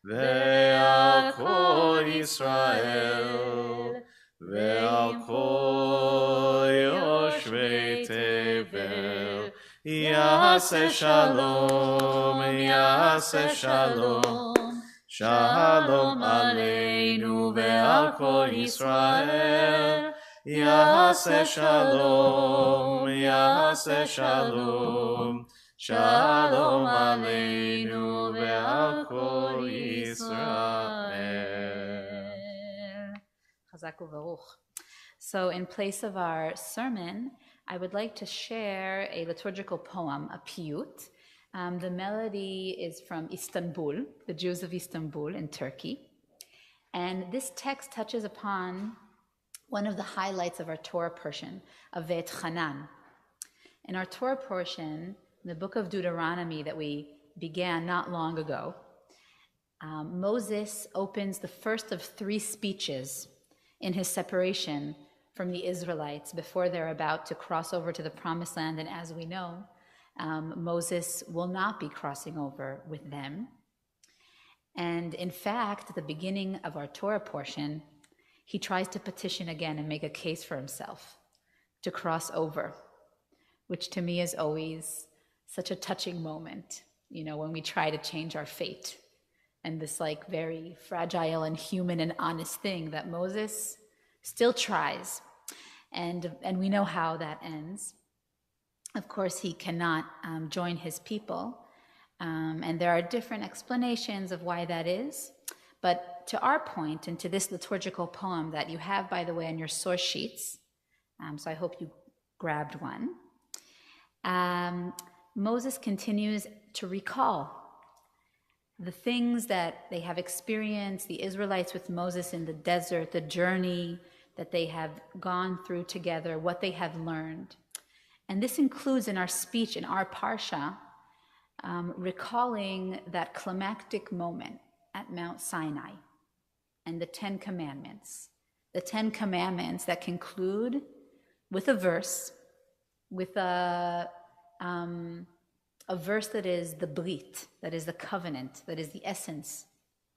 ve'al kol Yisrael, ve'al kol yoshvei tevel. Yaseh shalom, yaseh shalom. Shalom aleinu ve'al kol Yisrael. Yaseh shalom, yaseh shalom. Shalom aleinu ve'al kol Yisrael. Chazak u'baruch. So in place of our sermon, I would like to share a liturgical poem, a piyut. The melody is from Istanbul, the Jews of Istanbul in Turkey. And this text touches upon one of the highlights of our Torah portion, of Ve'et Chanan. In our Torah portion, the book of Deuteronomy that we began not long ago, Moses opens the first of 3 speeches in his separation from the Israelites before they're about to cross over to the Promised Land. And as we know, Moses will not be crossing over with them. And in fact, at the beginning of our Torah portion, he tries to petition again and make a case for himself to cross over, which to me is always such a touching moment, you know, when we try to change our fate. And this like very fragile and human and honest thing that Moses still tries. And we know how that ends. Of course, he cannot join his people. And there are different explanations of why that is. But to our point, and to this liturgical poem that you have, by the way, on your source sheets, so I hope you grabbed one, Moses continues to recall the things that they have experienced, the Israelites with Moses in the desert, the journey that they have gone through together, what they have learned. And this includes in our speech, in our parsha, recalling that climactic moment at Mount Sinai and the 10 Commandments. The 10 Commandments that conclude with a verse, with a verse that is the brit, that is the covenant, that is the essence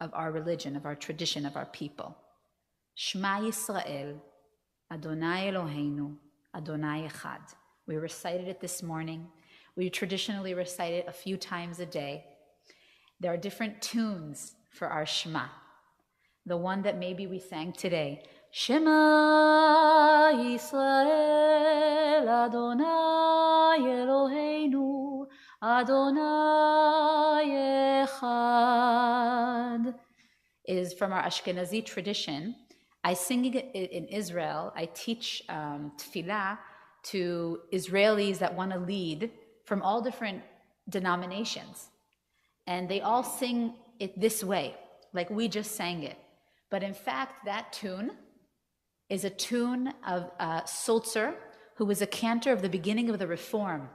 of our religion, of our tradition, of our people. Shema Yisrael, Adonai Eloheinu, Adonai Echad. We recited it this morning. We traditionally recite it a few times a day. There are different tunes for our Shema. The one that maybe we sang today, Shema Yisrael, Adonai Eloheinu, Adonai Echad, is from our Ashkenazi tradition. I sing it in Israel. I teach tefillah to Israelis that want to lead from all different denominations. And they all sing it this way, like we just sang it. But in fact, that tune is a tune of Sulzer, who was a cantor of the beginning of the Reform.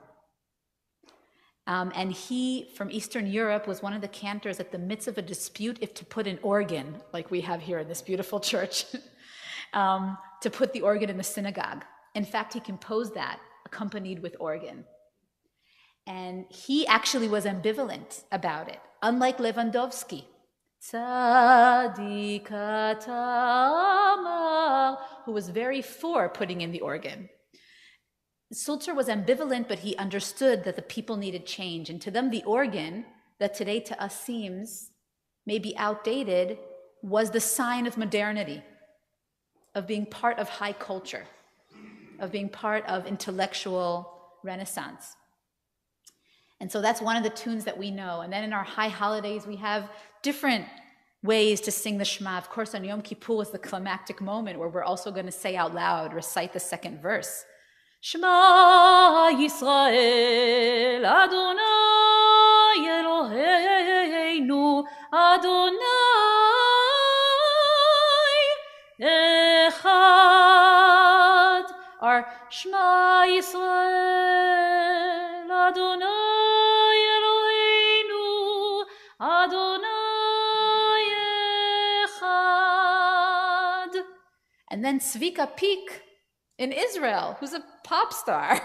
And he, from Eastern Europe, was one of the cantors at the midst of a dispute if to put an organ, like we have here in this beautiful church, to put the organ in the synagogue. In fact, he composed that accompanied with organ. And he actually was ambivalent about it, unlike Lewandowski, Tzaddik Amar, who was very for putting in the organ. Sulzer was ambivalent, but he understood that the people needed change. And to them, the organ, that today to us seems maybe outdated, was the sign of modernity, of being part of high culture, of being part of intellectual renaissance. And so that's one of the tunes that we know. And then in our high holidays, we have different ways to sing the Shema. Of course, on Yom Kippur is the climactic moment where we're also going to say out loud, recite the second verse. Shema Yisrael, Adonai Eloheinu, Adonai Echad. Our Shema Yisrael, Adonai Eloheinu, Adonai Echad. And then Tzvika Peak in Israel, who's a pop star,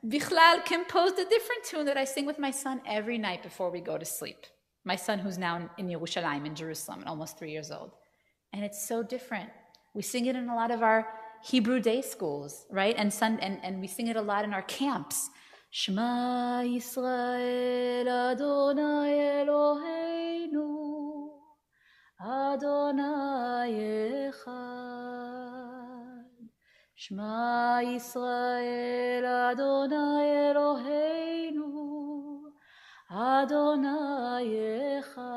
Bichlal composed a different tune that I sing with my son every night before we go to sleep. My son, who's now in Yerushalayim, in Jerusalem, and almost 3 years old. And it's so different. We sing it in a lot of our Hebrew day schools, right? And we sing it a lot in our camps. Shema Yisrael, Adonai Eloheinu, Adonai Echad. Shema Yisrael, Adonai Eloheinu, Adonai Echad.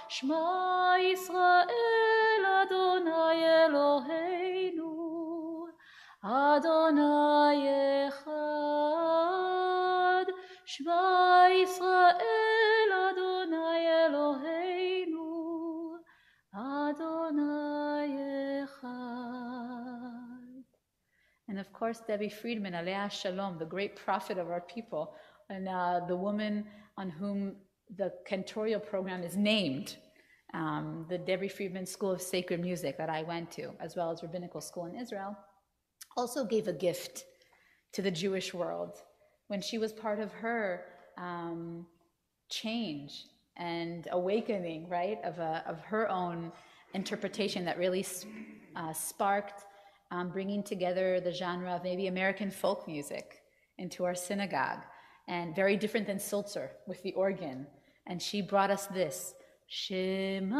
Shema Yisrael, Adonai Eloheinu, Adonai Echad. Shema Yisrael, Adonai Eloheinu, Adonai Echad. And of course, Debbie Friedman, Alea Shalom, the great prophet of our people, and the woman on whom the cantorial program is named, the Debbie Friedman School of Sacred Music that I went to, as well as Rabbinical School in Israel, also gave a gift to the Jewish world when she was part of her change and awakening, right, of her own interpretation that really sparked bringing together the genre of maybe American folk music into our synagogue, and very different than Sulzer with the organ. And she brought us this, Shema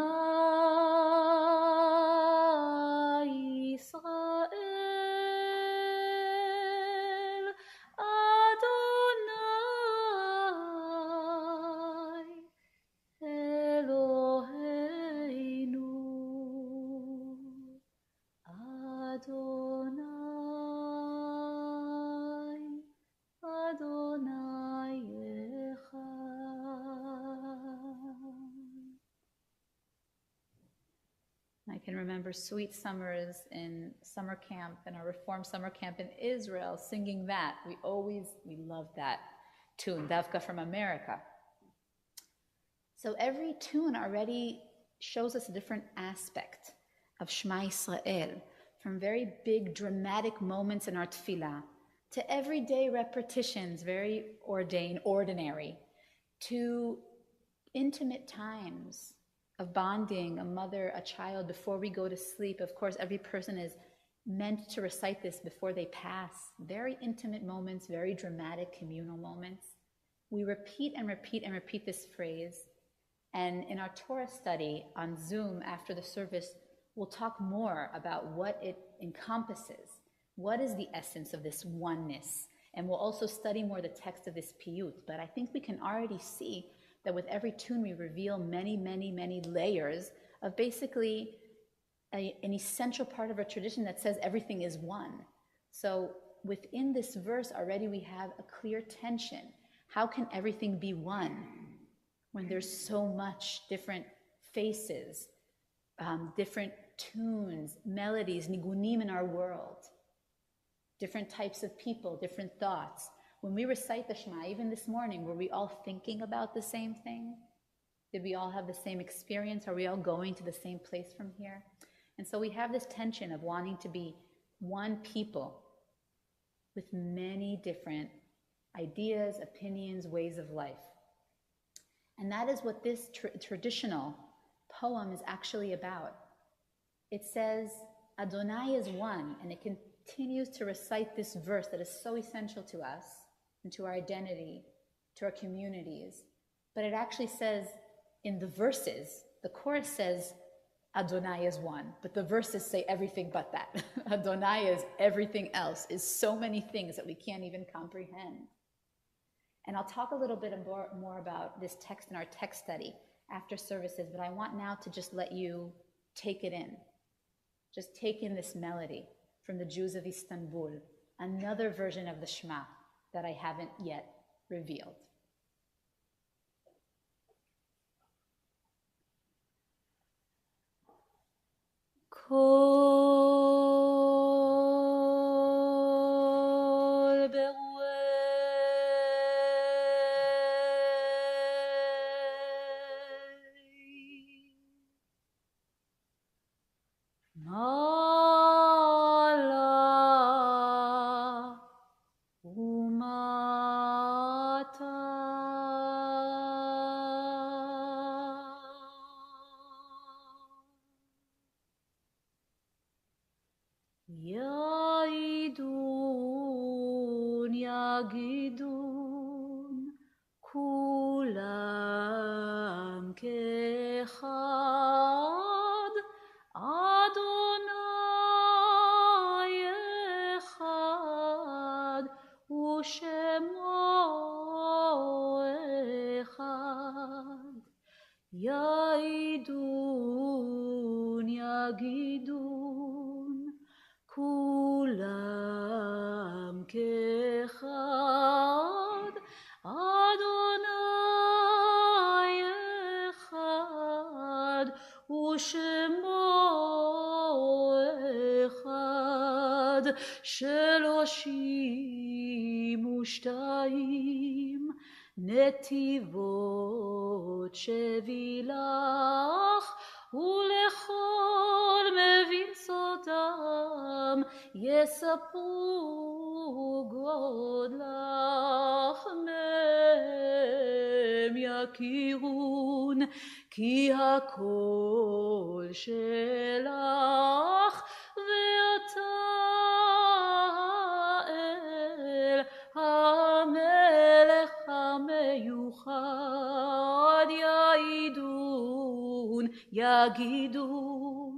Yisrael, Adonai Eloheinu, Adonai, Adonai Echad. I can remember sweet summers in summer camp, in our Reform summer camp in Israel, singing that. We loved that tune, Davka from America. So every tune already shows us a different aspect of Shema Yisrael, from very big dramatic moments in our tefillah, to everyday repetitions, very ordained, ordinary, to intimate times of bonding, a mother, a child, before we go to sleep. Of course, every person is meant to recite this before they pass. Very intimate moments, very dramatic communal moments. We repeat and repeat and repeat this phrase. And in our Torah study on Zoom after the service, we'll talk more about what it encompasses. What is the essence of this oneness? And we'll also study more the text of this piyut. But I think we can already see that with every tune we reveal many, many, many layers of basically an essential part of our tradition that says everything is one. So within this verse already we have a clear tension. How can everything be one when there's so much different faces, different tunes, melodies, nigunim in our world, different types of people, different thoughts? When we recite the Shema, even this morning, were we all thinking about the same thing? Did we all have the same experience? Are we all going to the same place from here? And so we have this tension of wanting to be one people with many different ideas, opinions, ways of life. And that is what this traditional poem is actually about. It says, Adonai is one, and it continues to recite this verse that is so essential to us and to our identity, to our communities. But it actually says in the verses, the chorus says, Adonai is one, but the verses say everything but that. Adonai is everything else, is so many things that we can't even comprehend. And I'll talk a little bit more about this text in our text study after services, but I want now to just let you take it in. Just take in this melody from the Jews of Istanbul, another version of the Shema that I haven't yet revealed. Kol berei mala umata Yaidun, Yagidun, Kulam Kechad, Adonai Echad, Ushemo Echad. Yaidun, Yagidun, Kulam Kechad, Adonai Echad, Ushemo Echad, Sheloshim Ushtaim, Netivot Shevilach, Ulechol Mevinsotam, Yesapru Godlach, Mem Yakirun, Ki Hakol Shelach, Ve'ata El HaMelech HaMeyuchad, Yaidun, Yagidun,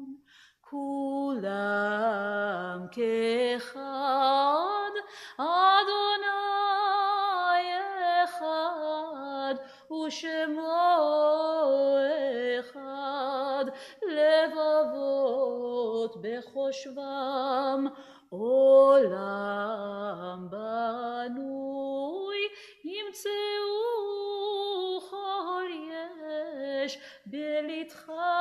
Kulam Kechad, Adonai Echad, Ushemo Echad, Levavot Bechoshvam, Olam Banui, Yimtzeu Chol Yesh, Belitcha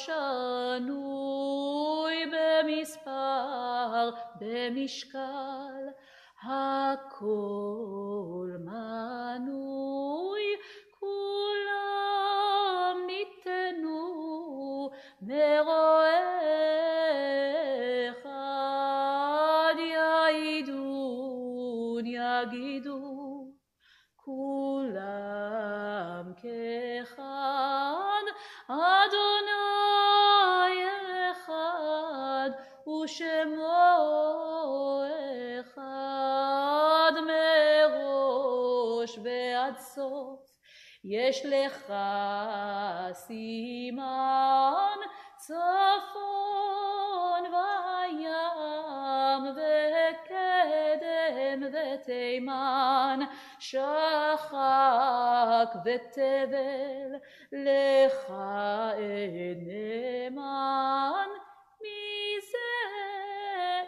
Shanui, Bemispar, Bemishkal, Hakol Manui, Kulam Nitenu, Meroechad, Yaidun, Yagidun, Kulam Kechad, Adonai Echad, Ushemo Echad, Merosh ve'ad sof, Yesh lecha siman, Tzafon vayam ve'kedem ve'teiman, Shachak ve'tevel, Lecha eneman, Mize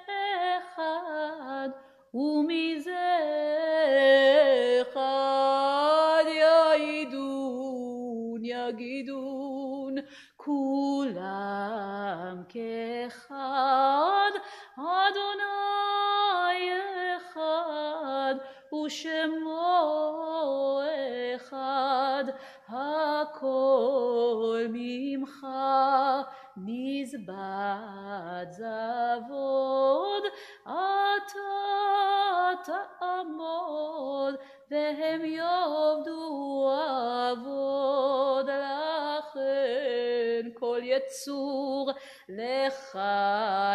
echad, Umize echad, Yaidun, Yagidun, Kulam Kechad, Adonai Echad, ושמו אחד, הכל ממך, מזבד זבוד, אתה תעמוד, והם יעבדו עבוד. לכן כל יצור לך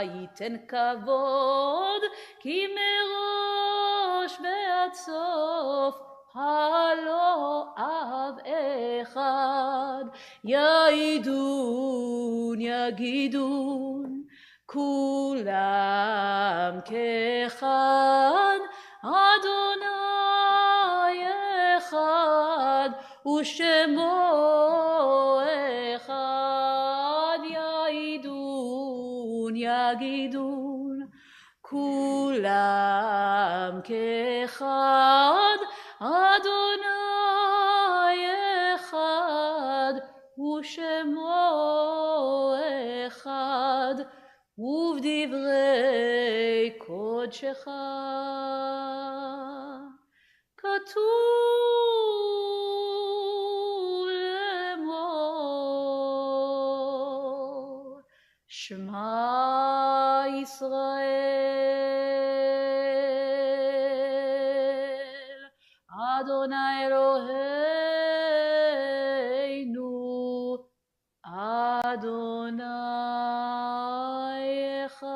ייתן כבוד, כי מראש ועד סוף הלא אב אחד. יעידון יגידון כולם כאחד, אדוני אחד ושמו אחד. יעידון יגידון כולם כאחד, אדוני אחד ושמו אחד. ובדברי קודשך כתוב לאמור, שמע ישראל, אדוני אלוהינו, אדוני אחד.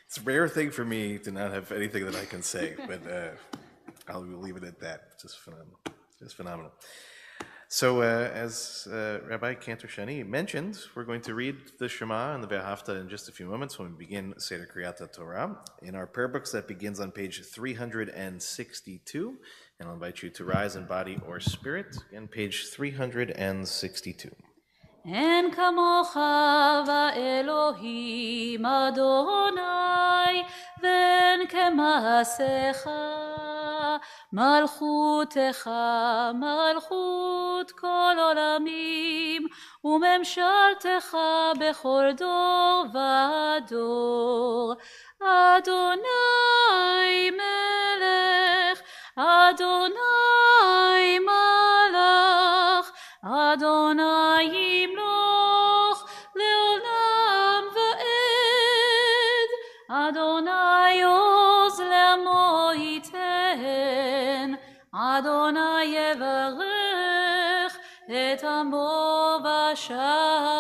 It's a rare thing for me to not have anything that I can say, but I'll leave it at that. Just phenomenal. Just phenomenal. So as Rabbi Cantor Shani mentioned, we're going to read the Shema and the Ve'ahavta in just a few moments when we begin Seder Kriyat Torah. In our prayer books, that begins on page 362, and I'll invite you to rise in body or spirit. Again, page 362. אין כמוך באלוהים אדוני, ואין כמעשיך. מלכותך מלכות כל עולמים, וממשלתך בכל דור ודור. אדוני מלך, אדוני מלך, אדוני ימלוך לעולם ועד. אדוני עוז לעמו ייתן, אדוני יברך את עמו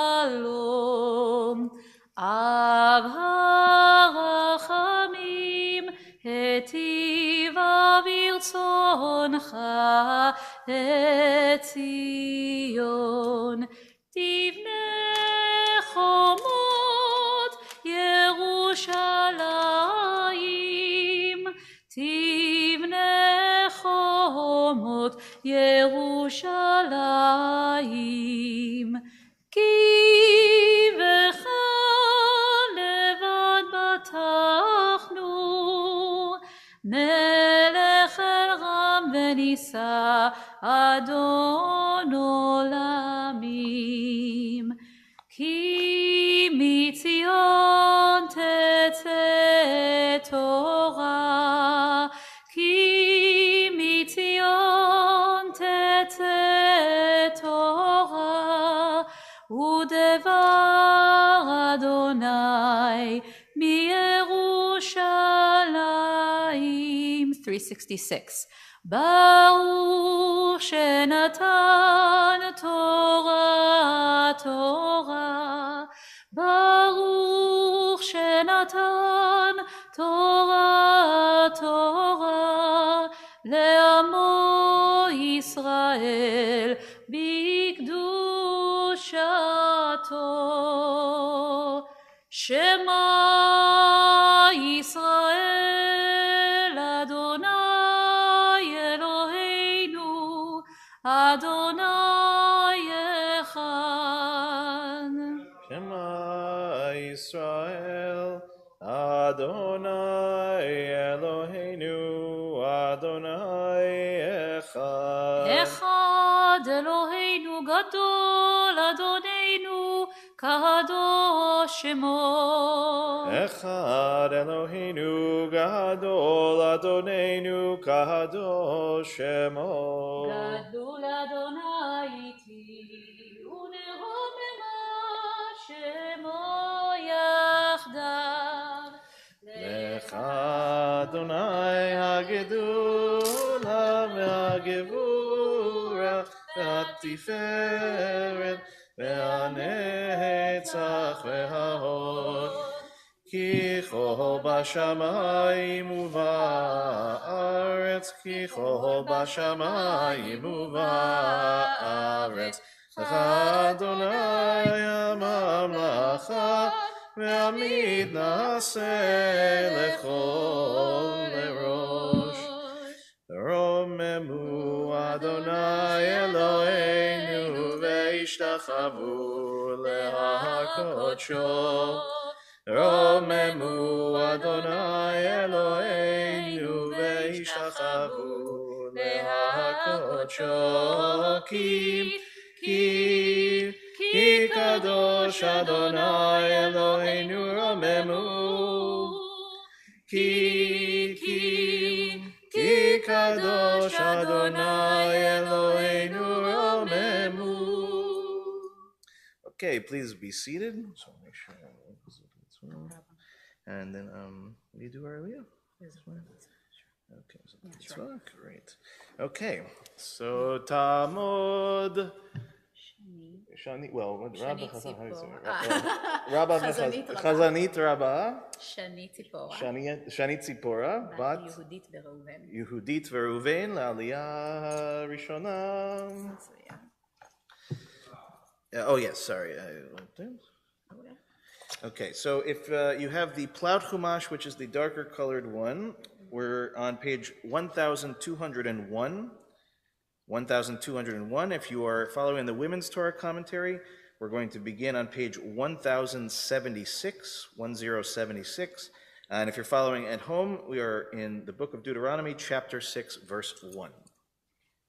בשלום. אב הרחמים היטיבה ברצונך את ציון. תבנה חומות ירושלים, תבנה חומות ירושלים. כי בך לבד בטחנו, מלך אל רם ונישא, אדון עולמים. כי מציון תצא תורה, כי מציון תצא תורה, ודבר אדוני מירושלים. 366. ברוך שנתן תורה תורה, ברוך שנתן תורה תורה, לעמו ישראל בקדושתו. שמע ישראל, אדוני אלוהינו, אדוני אחד. Shema Yisrael, Adonai Adonai echad. אחד אלוהינו גדול, אדוננו קדוש שמו. Echad Eloheinu gadol Adonenu kadosh shemo. גדול אדוני איתי, ונרוממה שמו יחדיו. Lech Adonai hagedula ve'hagevura ve'hatiferet ve'hanetzach ve'hahod. Ki chol bashamayim u'ba'aretz, ki chol bashamayim u'ba'aretz. Lech Adonai hamamlacha ve'amid na'aseh lechol lerosh. Romemu Adonai Eloheinu ve'ishtachavu lehakodsho. Romemu Adonai Eloheinu ve'ishtachavu lehakodsho. Ki kadosh Adonai Eloheinu romemu. Ki kadosh Adonai Eloheinu romemu. Okay, please be seated. So make sure and then we do our Aliyah. Okay, so that's right. Great. Okay, so Tamod. Shani, well, Rabba Chazan, how do you say it? Rabba Chazanit Rabba. שני ציפורה. Shani Tzipora, בת but יהודית וראובן. Yehudit Veruven, לעלייה ראשונה. מצוין. Oh yes, sorry. Okay, so if you have the plowed chumash, which is the darker colored one, we're on page 1201. 1201. If you are following the Women's Torah commentary, we're going to begin on page 1076, 1076. And if you're following at home, we are in the book of Deuteronomy, chapter 6, verse 1.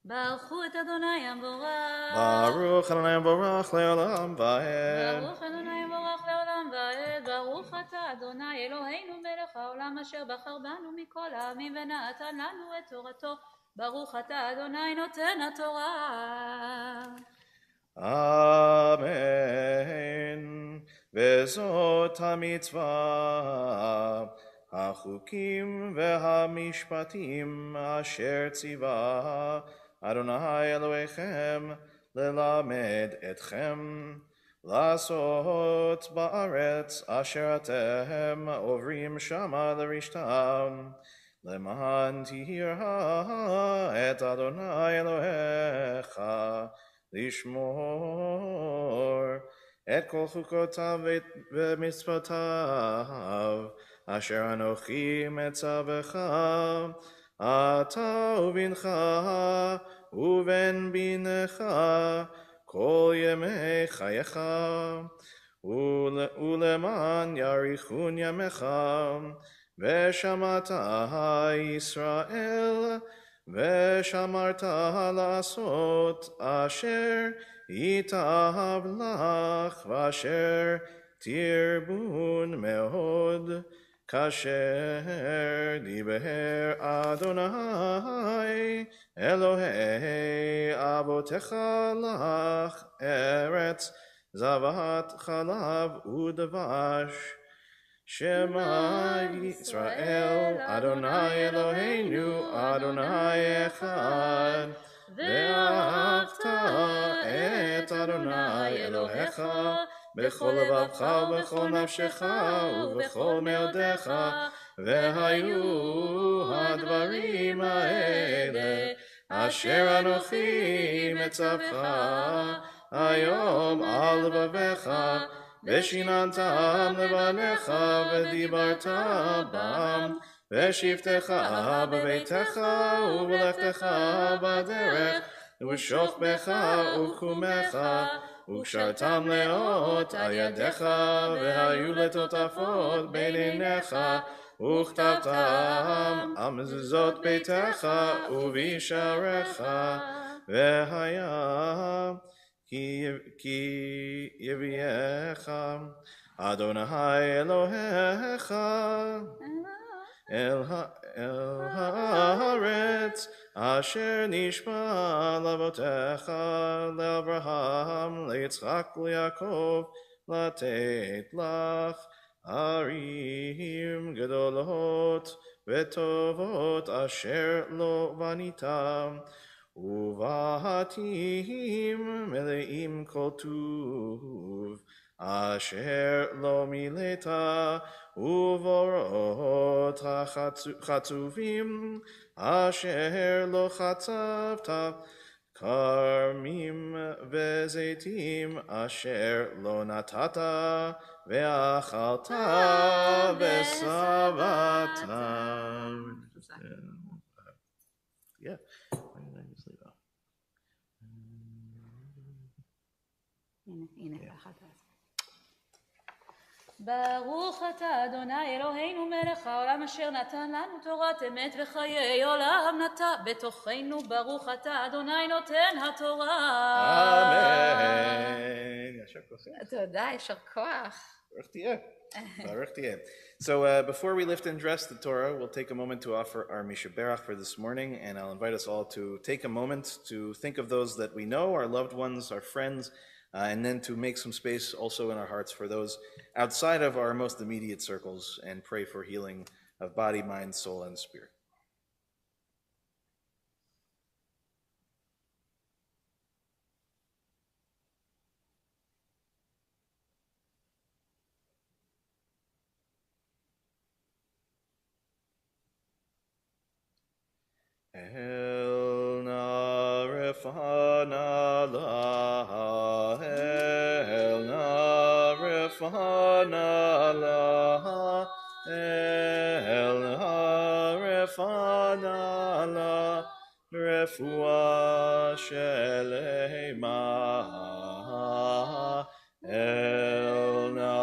ברכו את אדוני המבורך. Baruch Adonai Baruch Le'olam Va'ed. ברוך אדוני מבורך לעולם ועד. ברוך אתה אדוני אלוהינו מלך העולם אשר בחר בנו מכל העמים ונתן לנו את תורתו. ברוך אתה אדוני נותן התורה. אמן. וזאת המצווה, החוקים והמשפטים אשר ציווה אדוני אלוהיכם ללמד אתכם לעשות בארץ אשר אתם עוברים שמה לרשתם, למען תירא את אדוני אלוהיך, לשמור את כל חוקותיו ומצוותיו, אשר אנוכי מצווך, אתה ובנך ובן בנך, כל ימי חייך, ולמען יאריכון ימיך, ושמעת ישראל, ושמרת לעשות אשר ייטב לך, ואשר תרבון מאוד, כאשר דיבר אדוני אלוהי אבותיך לך, ארץ זבת חלב ודבש. שמע ישראל, אדוני אלוהינו, אדוני אחד. ואהבת את אדוני אלוהיך בכל לבבך ובכל נפשך ובכל מאודיך. והיו הדברים האלה אשר אנוכי מצווך היום על לבביך, ושיננתם לבניך ודיברת בם, ושבתך בביתך ובלכתך בדרך, ובשוכבך ובקומך, וקשרתם לאות על ידיך, והיו לטוטפות בין עיניך, וכתבתם על מזוזות ביתך ובשעריך, והיה כי יביאך אדוני אלוהיך אל הארץ אשר נשבע לאבותיך, לאברהם, ליצחק וליעקב, לתת לך ערים גדולות וטובות אשר לא בנית, ובתים מלאים כל טוב אשר לא מילאת, ובורות החצובים אשר לא חצבת, כרמים וזיתים אשר לא נתת, ואכלת ושבעת. Yeah. Why did I just leave out? הנה, אחת. ברוך אתה אדוני אלוהינו מלך העולם אשר נתן לנו תורת אמת וחיי עולם נטע בתוכנו. ברוך אתה אדוני נותן התורה. Amen. יישר כוחך. תודה, יישר כוח. Baruch tiyeh. Baruch tiyeh. So before we lift and dress the Torah, we'll take a moment to offer our Mishaberach for this morning, and I'll invite us all to take a moment to think of those that we know, our loved ones, our friends, and then to make some space also in our hearts for those outside of our most immediate circles, and pray for healing of body, mind, soul, and spirit. El na refana la, el na refana la, el na refana la, refua shelema, el na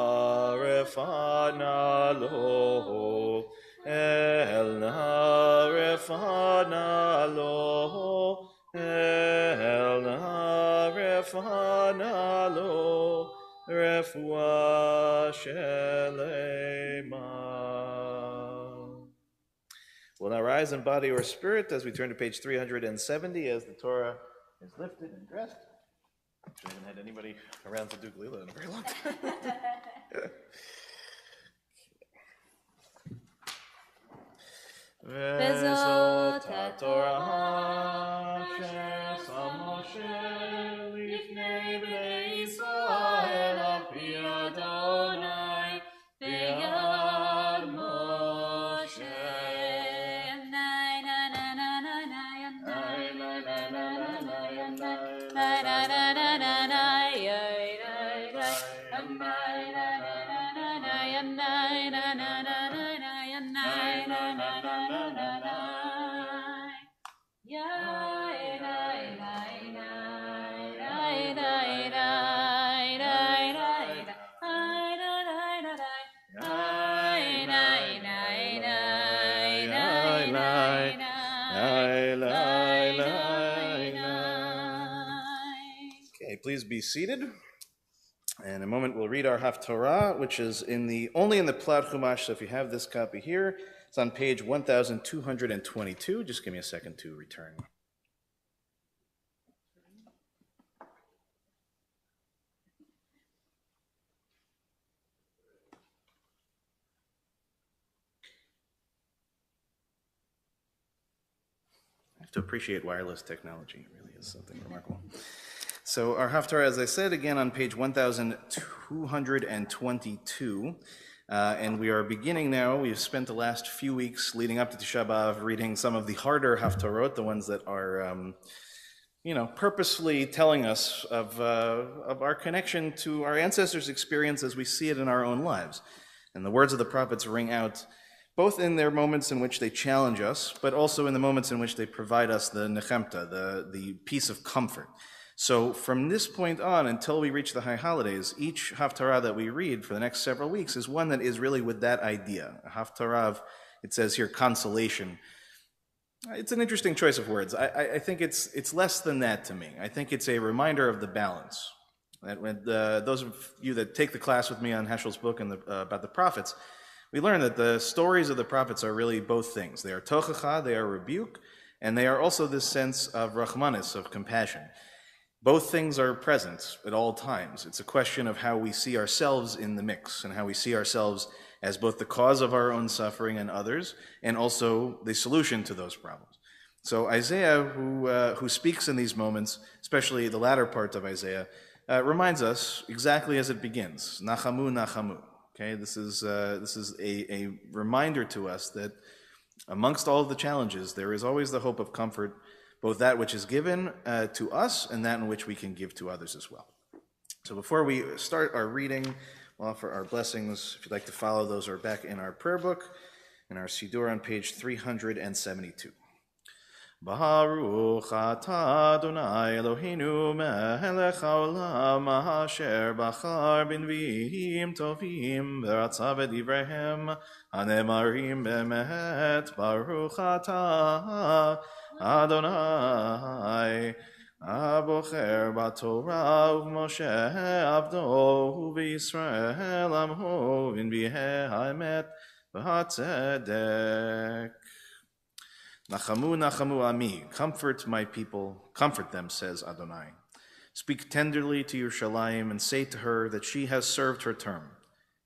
refana lo, el na refana lo, el na refana lo, refua shelema. We'll now rise in body or spirit as we turn to page 370 as the Torah is lifted and dressed. I haven't had anybody around to do Glila in a very long time. וזאת התורה אשר שם משה לפני בני ישראל על פי אדוני ביד משה. Please be seated. In a moment, we'll read our Haftorah, which is only in the Plaid Chumash. So if you have this copy here, it's on page 1222. Just give me a second to return. I have to appreciate wireless technology. It really is something remarkable. So our Haftarah, as I said, again on page 1222, and we are beginning now. We've spent the last few weeks leading up to Tisha B'Av reading some of the harder Haftarot, the ones that are, purposefully telling us of our connection to our ancestors' experience as we see it in our own lives. And the words of the prophets ring out both in their moments in which they challenge us, but also in the moments in which they provide us the nechemta, the piece of comfort. So from this point on until we reach the high holidays, each haftarah that we read for the next several weeks is one that is really with that idea. A haftarah of, it says here, consolation. It's an interesting choice of words. I think it's less than that to me. I think it's a reminder of the balance. That when those of you that take the class with me on Heschel's book and about the prophets, we learn that the stories of the prophets are really both things. They are tochacha, they are rebuke, and they are also this sense of rachmanis, of compassion. Both things are present at all times. It's a question of how we see ourselves in the mix and how we see ourselves as both the cause of our own suffering and others, and also the solution to those problems. So Isaiah, who speaks in these moments, especially the latter part of Isaiah, reminds us exactly as it begins, Nachamu, Nachamu. Okay, this is a reminder to us that amongst all of the challenges, there is always the hope of comfort, both that which is given to us and that in which we can give to others as well. So before we start our reading, we'll offer our blessings. If you'd like to follow, those are back in our prayer book, in our Siddur on page 372. Baruch atah Adonai Eloheinu melech haolam asher bachar b'nviim tovim v'ratzav et divrehem hanemarim bemet. Baruch atah Adonai abocher b'Torah u'Moshe abdo u'Yisrael amho v'nvi'eh ha'emet v'hatzedek. Nachamu, Nachamu Ami, comfort my people, comfort them, says Adonai. Speak tenderly to Yerushalayim and say to her that she has served her term,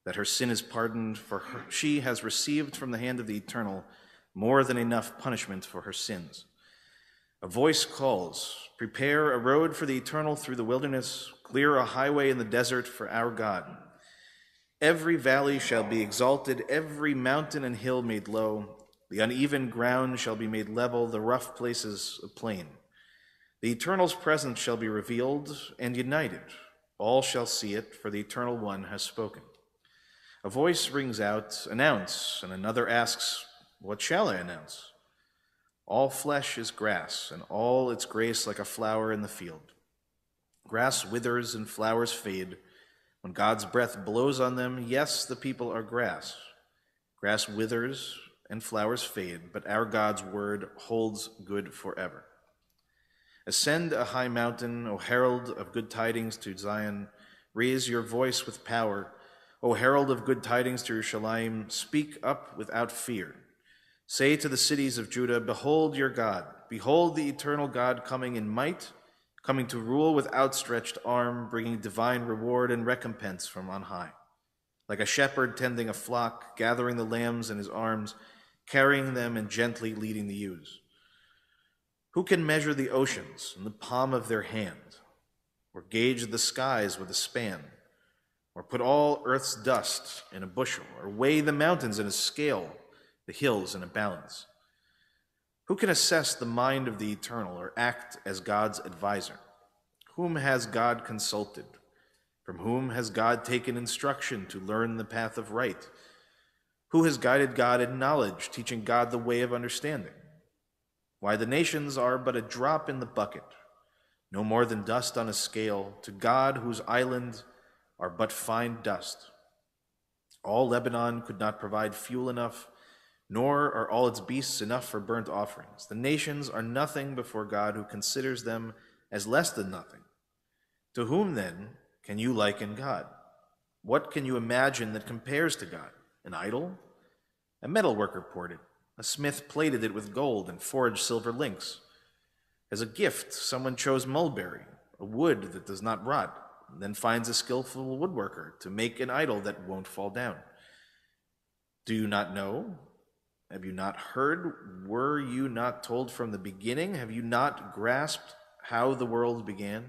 that her sin is pardoned, for she has received from the hand of the Eternal more than enough punishment for her sins. A voice calls, prepare a road for the Eternal through the wilderness, clear a highway in the desert for our God. Every valley shall be exalted, every mountain and hill made low. The uneven ground shall be made level, the rough places a plain. The Eternal's presence shall be revealed and united. All shall see it, for the Eternal One has spoken. A voice rings out, announce, and another asks, what shall I announce? All flesh is grass, and all its grace like a flower in the field. Grass withers and flowers fade. When God's breath blows on them, yes, the people are grass. Grass withers and flowers fade, but our God's word holds good forever. Ascend a high mountain, O herald of good tidings to Zion. Raise your voice with power. O herald of good tidings to Yerushalayim, speak up without fear. Say to the cities of Judah, behold your God. Behold the eternal God coming in might, coming to rule with outstretched arm, bringing divine reward and recompense from on high. Like a shepherd tending a flock, gathering the lambs in his arms, carrying them and gently leading the ewes. Who can measure the oceans in the palm of their hand, or gauge the skies with a span, or put all earth's dust in a bushel, or weigh the mountains in a scale, the hills in a balance? Who can assess the mind of the Eternal, or act as God's advisor? Whom has God consulted? From whom has God taken instruction to learn the path of right? Who has guided God in knowledge, teaching God the way of understanding? Why, the nations are but a drop in the bucket, no more than dust on a scale, to God whose island are but fine dust. All Lebanon could not provide fuel enough, nor are all its beasts enough for burnt offerings. The nations are nothing before God, who considers them as less than nothing. To whom, then, can you liken God? What can you imagine that compares to God? An idol? A metalworker poured it. A smith plated it with gold and forged silver links. As a gift, someone chose mulberry, a wood that does not rot, and then finds a skillful woodworker to make an idol that won't fall down. Do you not know? Have you not heard? Were you not told from the beginning? Have you not grasped how the world began?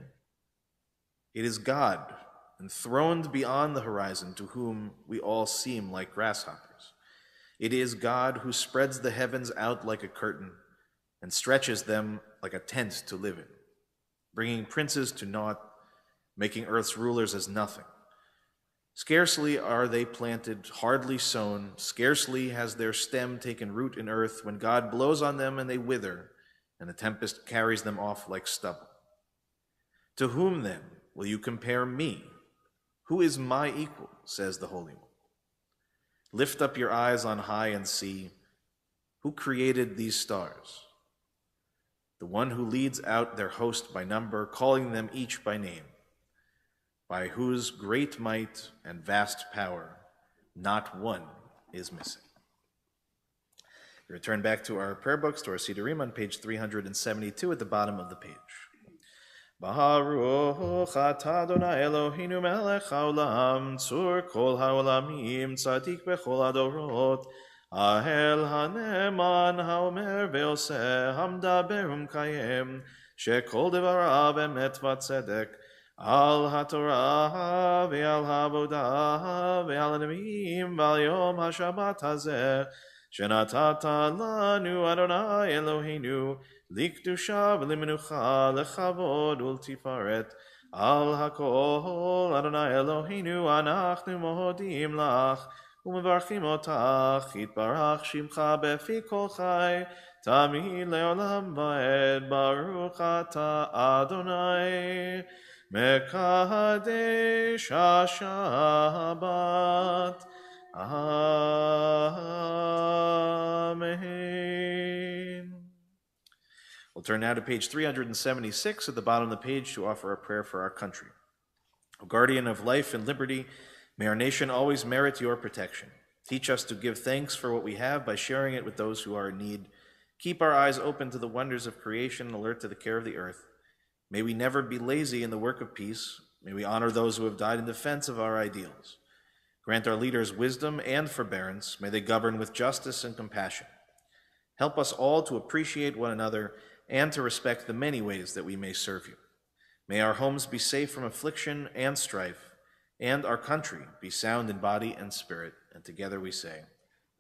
It is God, enthroned beyond the horizon, to whom we all seem like grasshoppers. It is God who spreads the heavens out like a curtain and stretches them like a tent to live in, bringing princes to naught, making earth's rulers as nothing. Scarcely are they planted, hardly sown, scarcely has their stem taken root in earth, when God blows on them and they wither, and the tempest carries them off like stubble. To whom then will you compare me? Who is my equal, says the Holy One. Lift up your eyes on high and see, who created these stars? The one who leads out their host by number, calling them each by name, by whose great might and vast power not one is missing. We return back to our prayer books, to our Sidurim on page 372 at the bottom of the page. Baruch atah Adonai Eloheinu melech haolam, tzur kol haolamim, tzadik bechol hadorot, ahel haneman haomer ve'oseh, hamdaber umkayem, shekol devarav emet v'tzedek, al haTorah ve'al ha'avodah ve'al hanevim ve'al yom haShabbat hazeh, shenatata lanu Adonai Eloheinu, likdusha v'limenucha lechavod ultifaret, al hakol Adonai Eloheinu anachnu mohodim lach, umevarchim otach, yitbarach shimcha befi kol chai, tamid leolam va'ed, baruch ata Adonai, mekadesh haShabbat. Amen. We'll turn now to page 376 at the bottom of the page to offer a prayer for our country. O guardian of life and liberty, may our nation always merit your protection. Teach us to give thanks for what we have by sharing it with those who are in need. Keep our eyes open to the wonders of creation and alert to the care of the earth. May we never be lazy in the work of peace. May we honor those who have died in defense of our ideals. Grant our leaders wisdom and forbearance. May they govern with justice and compassion. Help us all to appreciate one another and to respect the many ways that we may serve you. May our homes be safe from affliction and strife, and our country be sound in body and spirit. And together we say,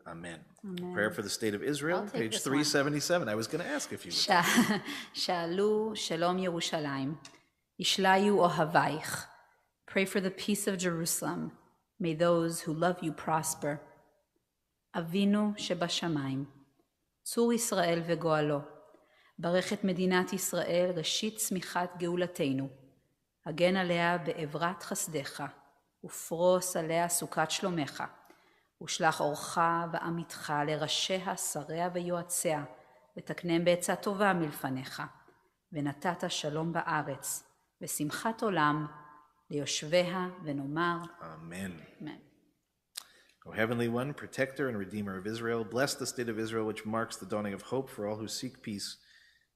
Amen. Amen. Prayer for the state of Israel, I'll take page this 377. I was going to ask if you would. Shalu Shalom Yerushalayim, Ishlayu Ohavayich. Pray for the peace of Jerusalem. May those who love you prosper. Avinu Shebashamayim, Tzur Yisrael veGoalo. ברך את מדינת ישראל, ראשית צמיחת גאולתנו. הגן עליה בעברת חסדך, ופרוס עליה סוכת שלומך. ושלח אורך ועמיתך לראשיה, שריה ויועציה, ותקנם בעצה טובה מלפניך. ונתת שלום בארץ, ושמחת עולם ליושביה, ונאמר Amen. אמן. O Heavenly One, Protector and Redeemer of Israel, bless the state of Israel, which marks the dawning of hope for all who seek peace.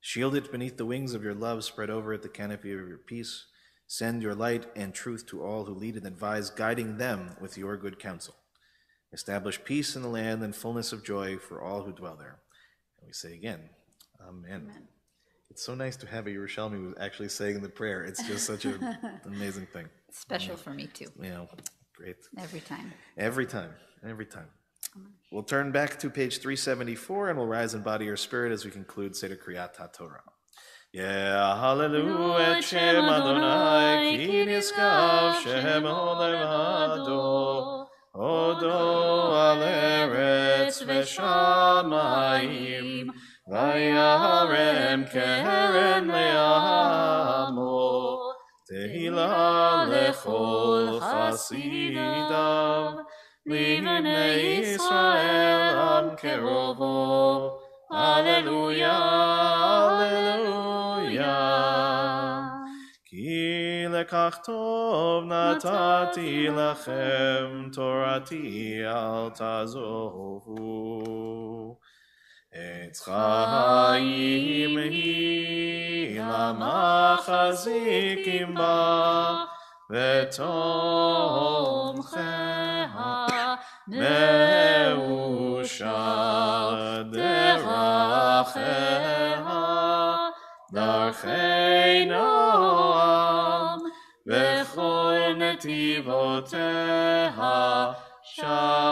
Shield it beneath the wings of your love, spread over it the canopy of your peace. Send your light and truth to all who lead and advise, guiding them with your good counsel. Establish peace in the land and fullness of joy for all who dwell there. And we say again, Amen. Amen. It's so nice to have a Yerushalmi who's actually saying the prayer. It's just such an amazing thing. Special for me too, You know, great. every time. Every time, every time. We'll turn back to page 374 and we'll rise in body or spirit as we conclude Seder Kriyat HaTorah. Yeah, hallelujah, et Shem Adonai, ki niskav shemo levado, odo al eretz v'shamayim, vayarem keren le'amo, tehila lechol chasidav, Livnei Israel am kerovo. Alleluia, alleluia. Ki lekach tov natati lachem, torati al tazovu. Etz chaim hi lama chazikim ba, v'tomcheha מאושר דרכיה, דרכי נועם, וכל נתיבותיה שלום.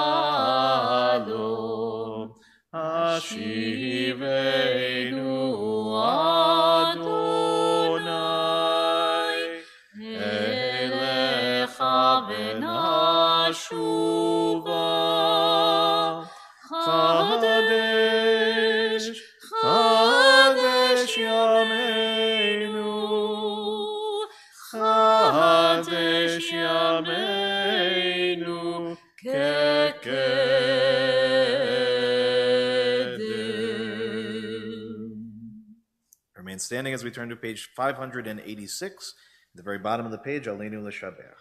השיבנו אדוני, אליך ונשובה. חדש, חדש ימינו, Remain standing as we turn to page 586. At the very bottom of the page, Aleinu L'Shabeach.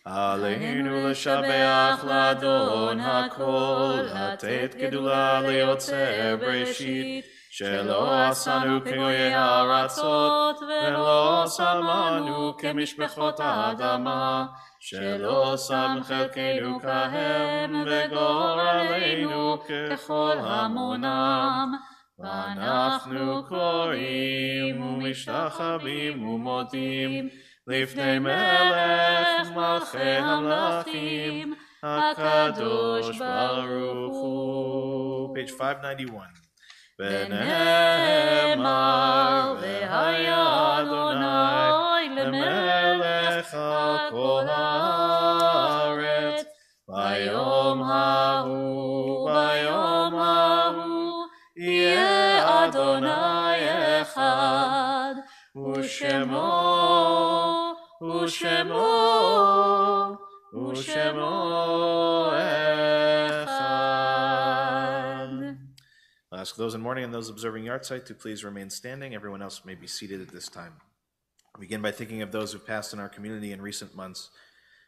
Aleinu L'Shabeach L'Adon HaKol, Latet Gedula Le'Yotzer Bereshit, Shelo Asanu Kegoyei Ha'aratzot, Velo Samanu Kemishpechot Ha'adama, Shelo Sam Chelkeinu Kahem, Vegoraleinu Kechol Hamonam. ואנחנו קוראים ומשתחווים ומודים לפני מלך מלכי המלכים הקדוש ברוך הוא. Page 591. ונאמר והיה אדוני למלך על כל הארץ ביום ההוא ביום ההוא יהיה אדוני אחד, ושמו, ושמו, ושמו אחד. I'll ask those in mourning and those observing yahrzeit to please remain standing. Everyone else may be seated at this time. I'll begin by thinking of those who passed in our community in recent months.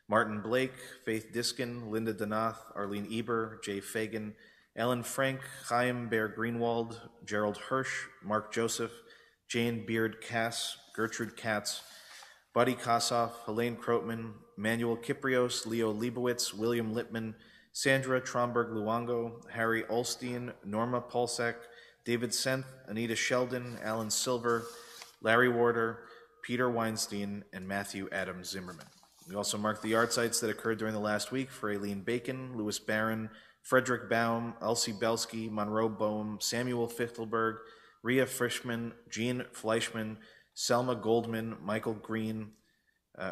Martin Blake, Faith Diskin, Linda Donath, Arlene Eber, Jay Fagan, Ellen Frank, Chaim Bear Greenwald, Gerald Hirsch, Mark Joseph, Jane Beard Cass, Gertrude Katz, Buddy Kossoff, Helene Krotman, Manuel Kiprios, Leo Leibowitz, William Littman, Sandra Tromberg Luongo, Harry Olstein, Norma Polsak, David Senth, Anita Sheldon, Alan Silver, Larry Warder, Peter Weinstein, and Matthew Adams Zimmerman. We also mark the yahrzeits that occurred during the last week for Aileen Bacon, Louis Barron, Frederick Baum, Elsie Belsky, Monroe Boehm, Samuel Fichtelberg, Rhea Frischman, Jean Fleischman, Selma Goldman, Michael Green,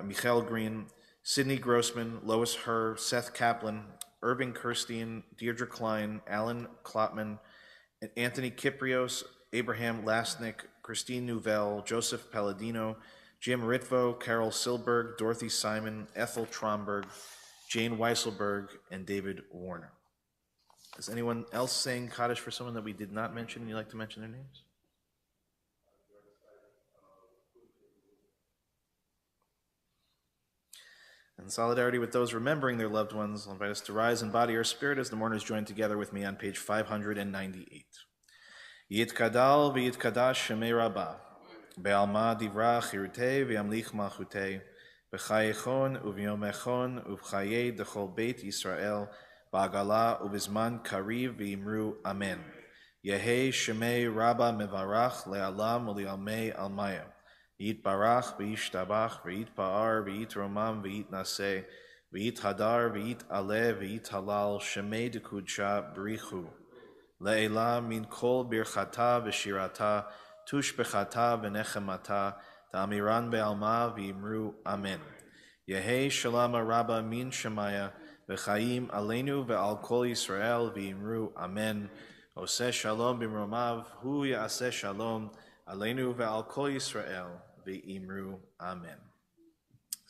Michael Green, Sidney Grossman, Lois Herr, Seth Kaplan, Irving Kirstein, Deirdre Klein, Alan Klopman, Anthony Kiprios, Abraham Lasnik, Christine Nouvelle, Joseph Palladino, Jim Ritvo, Carol Silberg, Dorothy Simon, Ethel Tromberg, Jane Weisselberg, and David Warner. Is anyone else saying Kaddish for someone that we did not mention and you'd like to mention their names? In solidarity with those remembering their loved ones, I'll invite us to rise in body or spirit as the mourners join together with me on page 598. Yitkadal v'yitkadash shemei Rabbah, be'alma divra chirutei v'yamlich malchutei, b'chayechon u'v'yomechon u'v'chayei dechol beit Yisrael, ba'agala u'bizman kariv v'imru amen. Yehei shemei Rabbah mevarach le'alam u'li'almei almaya. Yitbarach v'yishtabach v'yitpa'ar v'yitromam v'yitnaseh v'yithadar v'yitaleh v'yithalal shemei dekudsha b'richu. Le'ela min kol birchata v'shirata tushbechata v'nechemata ta'amiran be'alma v'imru amen. Yehei shalama Rabbah min shemaya v'chaim aleinu ve'al kol Yisrael v'imru amen. Oseh shalom b'mromav hu ya'aseh shalom aleinu ve'al kol Yisrael v'imru amen.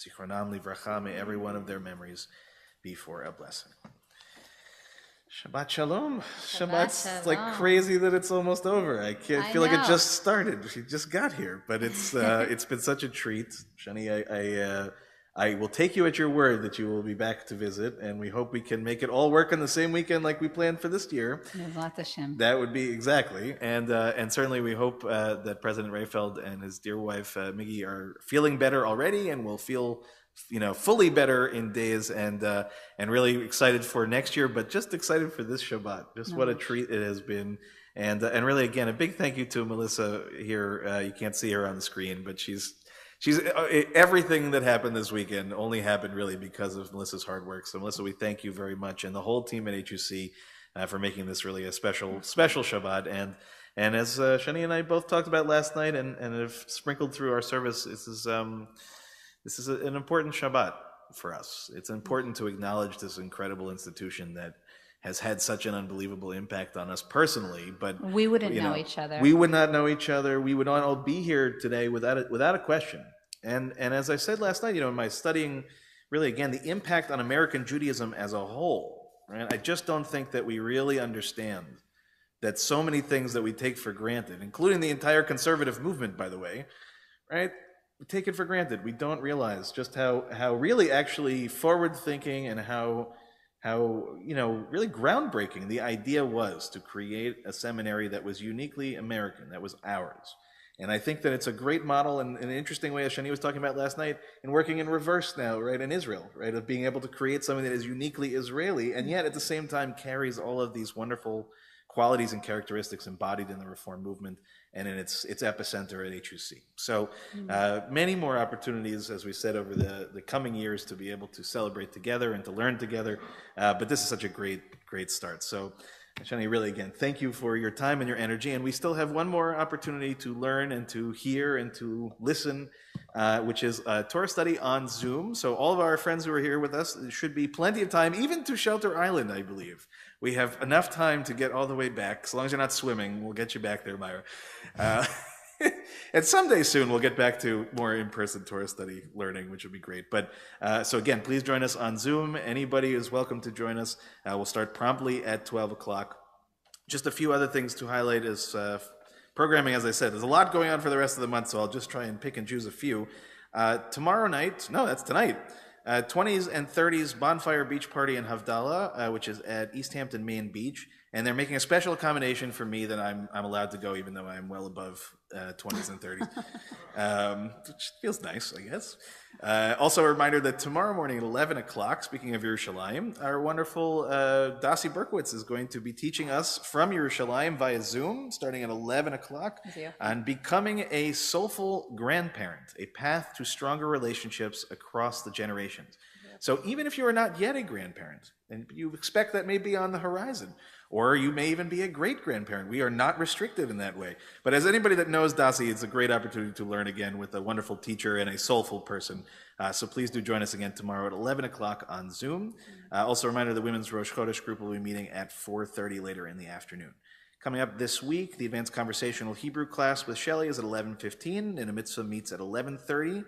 Zichronam livracha, may every one of their memories be for a blessing. Shabbat shalom. Shabbat's shalom. like crazy that it's almost over. I feel like it just started. She just got here, but it's it's been such a treat. Shani, I will take you at your word that you will be back to visit, and we hope we can make it all work on the same weekend like we planned for this year. Bezrat Hashem. That would be exactly, and certainly we hope that President Rayfeld and his dear wife Miggy are feeling better already, and will feel, fully better in days, and really excited for next year, but just excited for this Shabbat. Just what a treat it has been, and really again a big thank you to Melissa here. You can't see her on the screen, but she's everything that happened this weekend only happened really because of Melissa's hard work. So Melissa, we thank you very much, and the whole team at HUC for making this really a special Shabbat. And as Shani and I both talked about last night, and have sprinkled through our service, this is an important Shabbat for us. It's important to acknowledge this incredible institution that has had such an unbelievable impact on us personally, but we wouldn't know each other. We would not know each other. We would not all be here today without a question. And as I said last night, in my studying, really again, the impact on American Judaism as a whole, right? I just don't think that we really understand that so many things that we take for granted, including the entire conservative movement, by the way, right? We take it for granted. We don't realize just how really actually forward-thinking and how really groundbreaking the idea was to create a seminary that was uniquely American, that was ours. And I think that it's a great model and an interesting way, as Shani was talking about last night, in working in reverse now, right, in Israel, right, of being able to create something that is uniquely Israeli and yet at the same time carries all of these wonderful qualities and characteristics embodied in the Reform movement and in its epicenter at HUC. So many more opportunities, as we said, over the coming years to be able to celebrate together and to learn together. But this is such a great start. So Shani, really, again, thank you for your time and your energy. And we still have one more opportunity to learn and to hear and to listen, which is a Torah study on Zoom. So all of our friends who are here with us, there should be plenty of time, even to Shelter Island, I believe. We have enough time to get all the way back. As long as you're not swimming, we'll get you back there, Myra. And someday soon, we'll get back to more in-person Torah study learning, which would be great. But so again, please join us on Zoom. Anybody is welcome to join us. We'll start promptly at 12 o'clock. Just a few other things to highlight is programming, as I said. There's a lot going on for the rest of the month, so I'll just try and pick and choose a few. Tomorrow night, no, that's tonight. 20s and 30s Bonfire Beach Party in Havdalah, which is at East Hampton, Main Beach. And they're making a special accommodation for me that I'm allowed to go, even though I'm well above 20s and 30s, which feels nice, I guess. Also a reminder that tomorrow morning at 11 o'clock, speaking of Yerushalayim, our wonderful Dasi Berkowitz is going to be teaching us from Yerushalayim via Zoom, starting at 11 o'clock, on becoming a soulful grandparent, a path to stronger relationships across the generations. So even if you are not yet a grandparent, and you expect that may be on the horizon, or you may even be a great-grandparent. We are not restricted in that way. But as anybody that knows Dasi, it's a great opportunity to learn again with a wonderful teacher and a soulful person. So please do join us again tomorrow at 11 o'clock on Zoom. Also a reminder, the Women's Rosh Chodesh group will be meeting at 4:30 later in the afternoon. Coming up this week, the Advanced Conversational Hebrew class with Shelley is at 11:15, and a mitzvah meets at 11:30.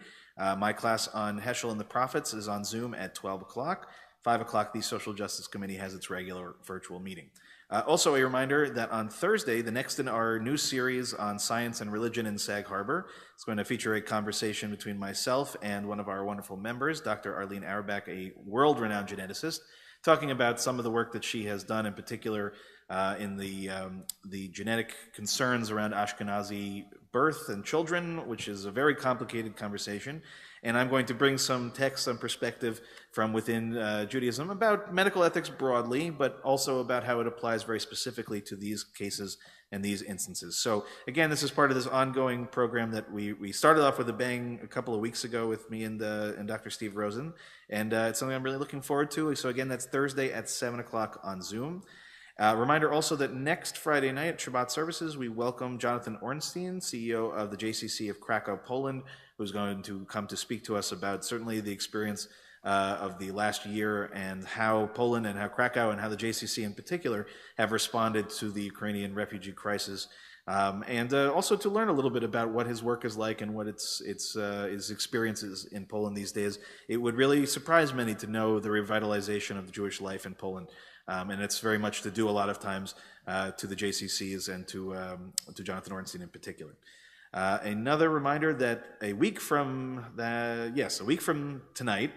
My class on Heschel and the Prophets is on Zoom at 12 o'clock. 5 o'clock, the Social Justice Committee has its regular virtual meeting. Also a reminder that on Thursday, the next in our new series on science and religion in Sag Harbor is going to feature a conversation between myself and one of our wonderful members, Dr. Arlene Auerbach, a world-renowned geneticist, talking about some of the work that she has done, in particular in the genetic concerns around Ashkenazi birth and children, which is a very complicated conversation. And I'm going to bring some text, some perspective from within Judaism about medical ethics broadly, but also about how it applies very specifically to these cases and these instances. So again, this is part of this ongoing program that we started off with a bang a couple of weeks ago with me and Dr. Steve Rosen, and it's something I'm really looking forward to. So again, that's Thursday at 7 o'clock on Zoom. Reminder also that next Friday night at Shabbat services, we welcome Jonathan Ornstein, CEO of the JCC of Krakow, Poland, who's going to come to speak to us about certainly the experience of the last year and how Poland and how Krakow and how the JCC in particular have responded to the Ukrainian refugee crisis. And also to learn a little bit about what his work is like and what his experiences in Poland these days. It would really surprise many to know the revitalization of the Jewish life in Poland. And it's very much to do a lot of times to the JCCs and to Jonathan Ornstein in particular. Another reminder that a week from tonight,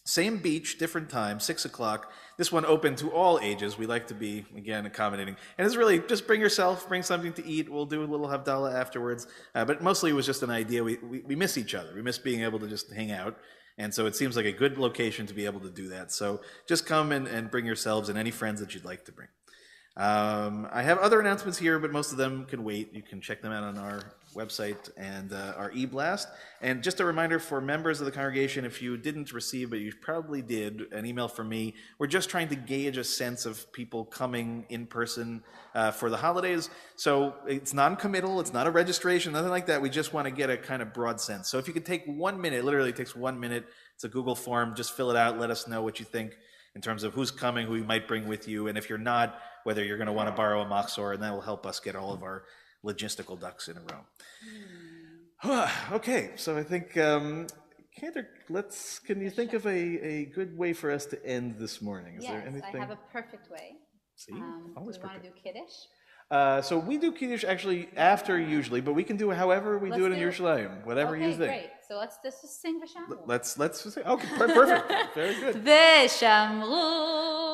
same beach, different time, 6 o'clock. This one open to all ages. We like to be, again, accommodating. And it's really just bring yourself, bring something to eat. We'll do a little Havdalah afterwards. But mostly it was just an idea. We miss each other. We miss being able to just hang out. And so it seems like a good location to be able to do that. So just come and bring yourselves and any friends that you'd like to bring. I have other announcements here, but most of them can wait. You can check them out on our website and our e-blast. And just a reminder for members of the congregation, if you didn't receive, but you probably did, an email from me, we're just trying to gauge a sense of people coming in person for the holidays. So it's non-committal, it's not a registration, nothing like that. We just want to get a kind of broad sense. So if you could take 1 minute, it literally takes 1 minute. It's a Google form. Just fill it out. Let us know what you think in terms of who's coming, who you might bring with you, and if you're not, whether you're going to want to borrow a machzor, and that will help us get all of our logistical ducks in a row. Okay, so I think, Cantor, can you think of a good way for us to end this morning? Is there anything? I have a perfect way. See, Do always we want to perfect. do Kiddush? So we do Kiddush actually after usually, but we can do it however we do it in do it. Yerushalayim, whatever you Okay, think. great. So let's just sing V'shamru. Let's say okay, perfect, very good. ושמרו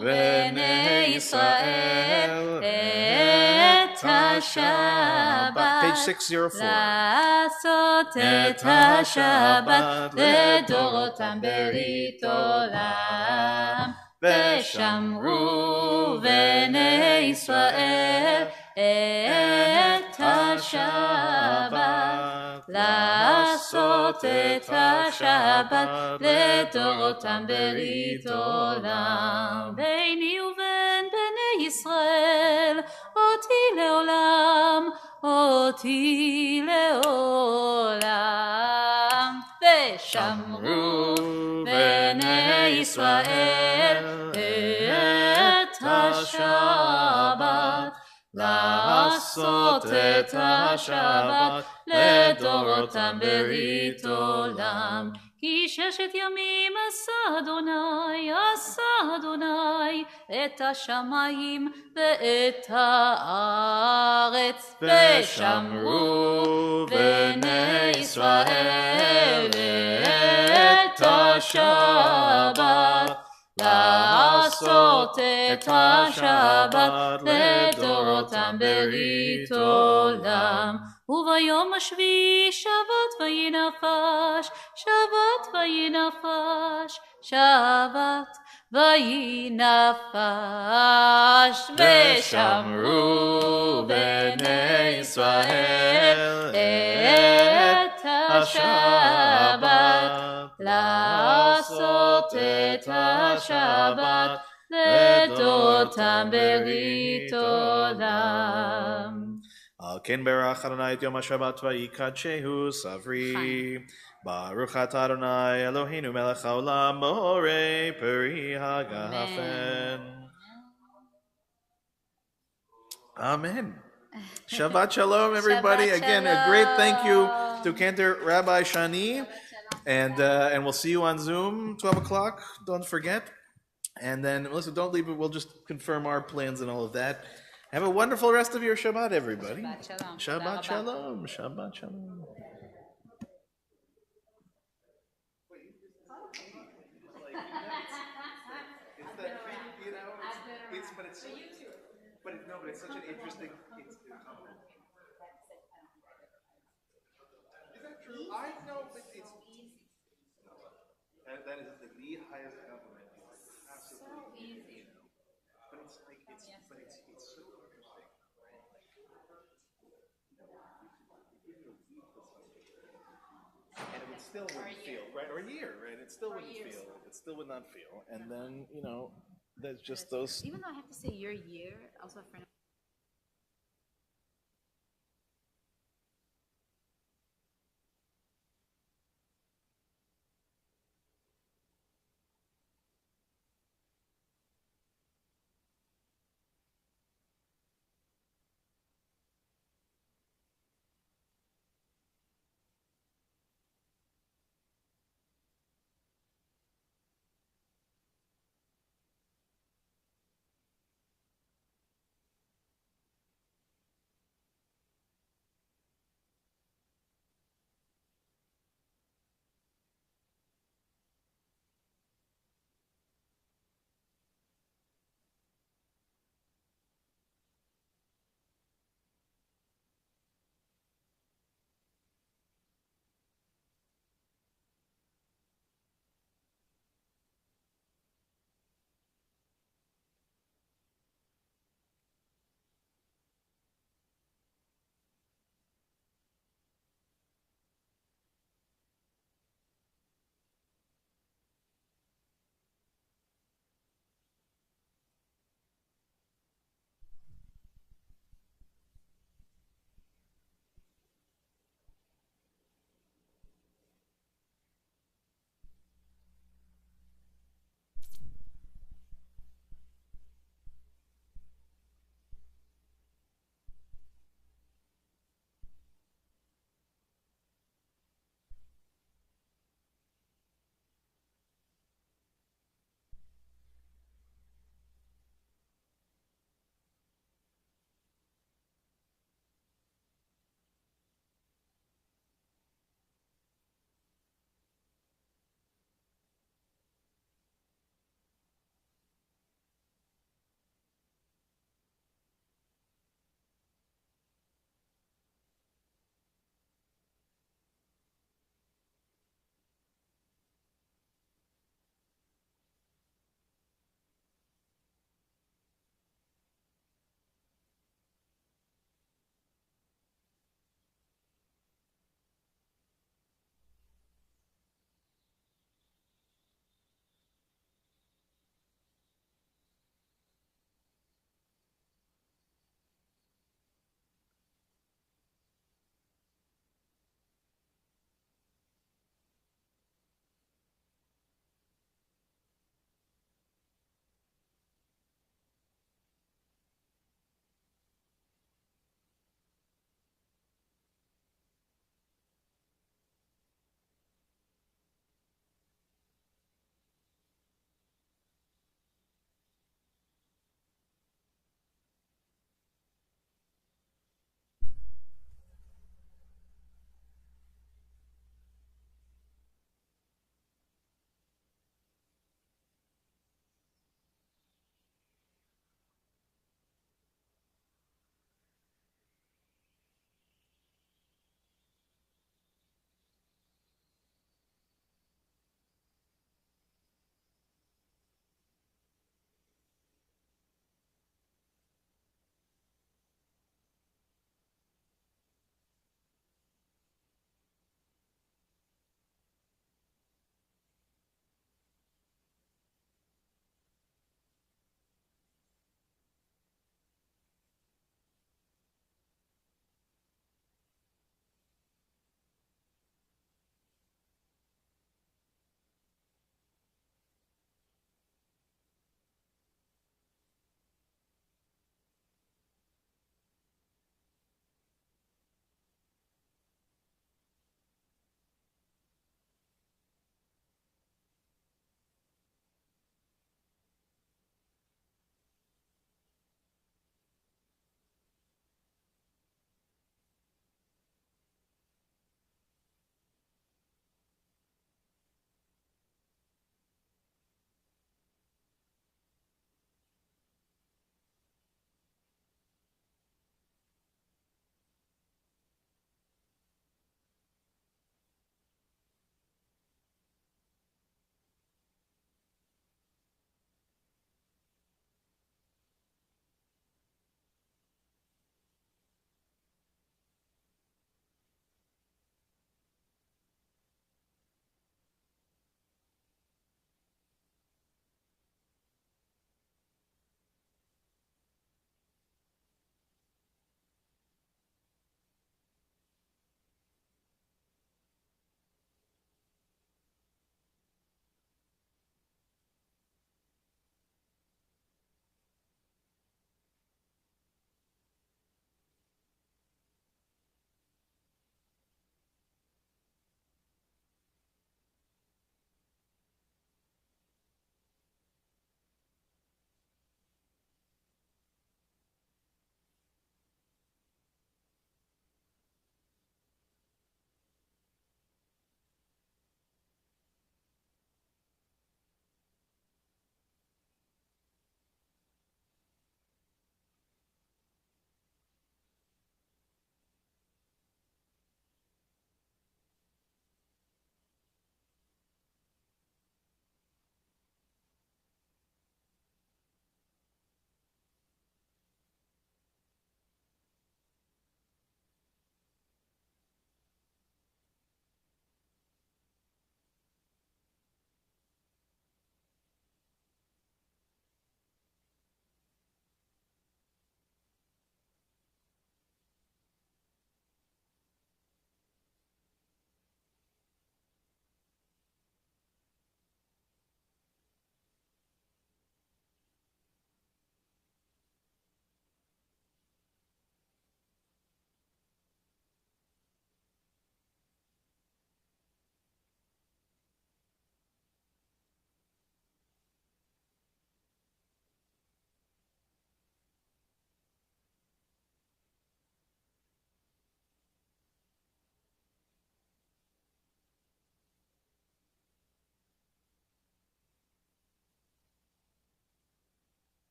בני ישראל את השבת, page 604. לעשות את השבת לדורותם ברית עולם. ושמרו בני ישראל את השבת, לעשות את השבת לדורותם ברית עולם. ביני ובין בני ישראל אותי לעולם, אותי לעולם. ושמרו בני ישראל את השבת, לעשות את השבת לדורותם ברית עולם. כי 6 ימים עשה אדוני את השמיים ואת הארץ. ושמרו בני ישראל את השבת, לעשות את השבת לדורותם ברית עולם. וביום השביעי שבת וינפש, שבת וינפש, שבת וינפש. ושמרו בני ישראל את השבת, לעשות את השבת לדורותם ברית עולם. על כן ברך אדוני את יום השבת ויקדשהו סברי. ברוך אתה אדוני אלוהינו מלך העולם בורא פרי הגפן. Amen. Shabbat shalom, everybody. Shabbat Again, a great thank you shalom. to Cantor Rabbi Shani. And we'll see you on Zoom, 12 o'clock. Don't forget. And then, Melissa, don't leave it. We'll just confirm our plans and all of that. Have a wonderful rest of your Shabbat, everybody. Shabbat shalom. Shabbat תודה רבה. shalom. Shabbat shalom. But it's such an interesting. Is that true? I know, but it's. That is the highest compliment. Absolutely. So easy. But it's like it's so interesting. And it still wouldn't feel right, or a year, right? It still wouldn't feel. It still would not feel. And then there's just those. Even though I have to say your year, also a friend of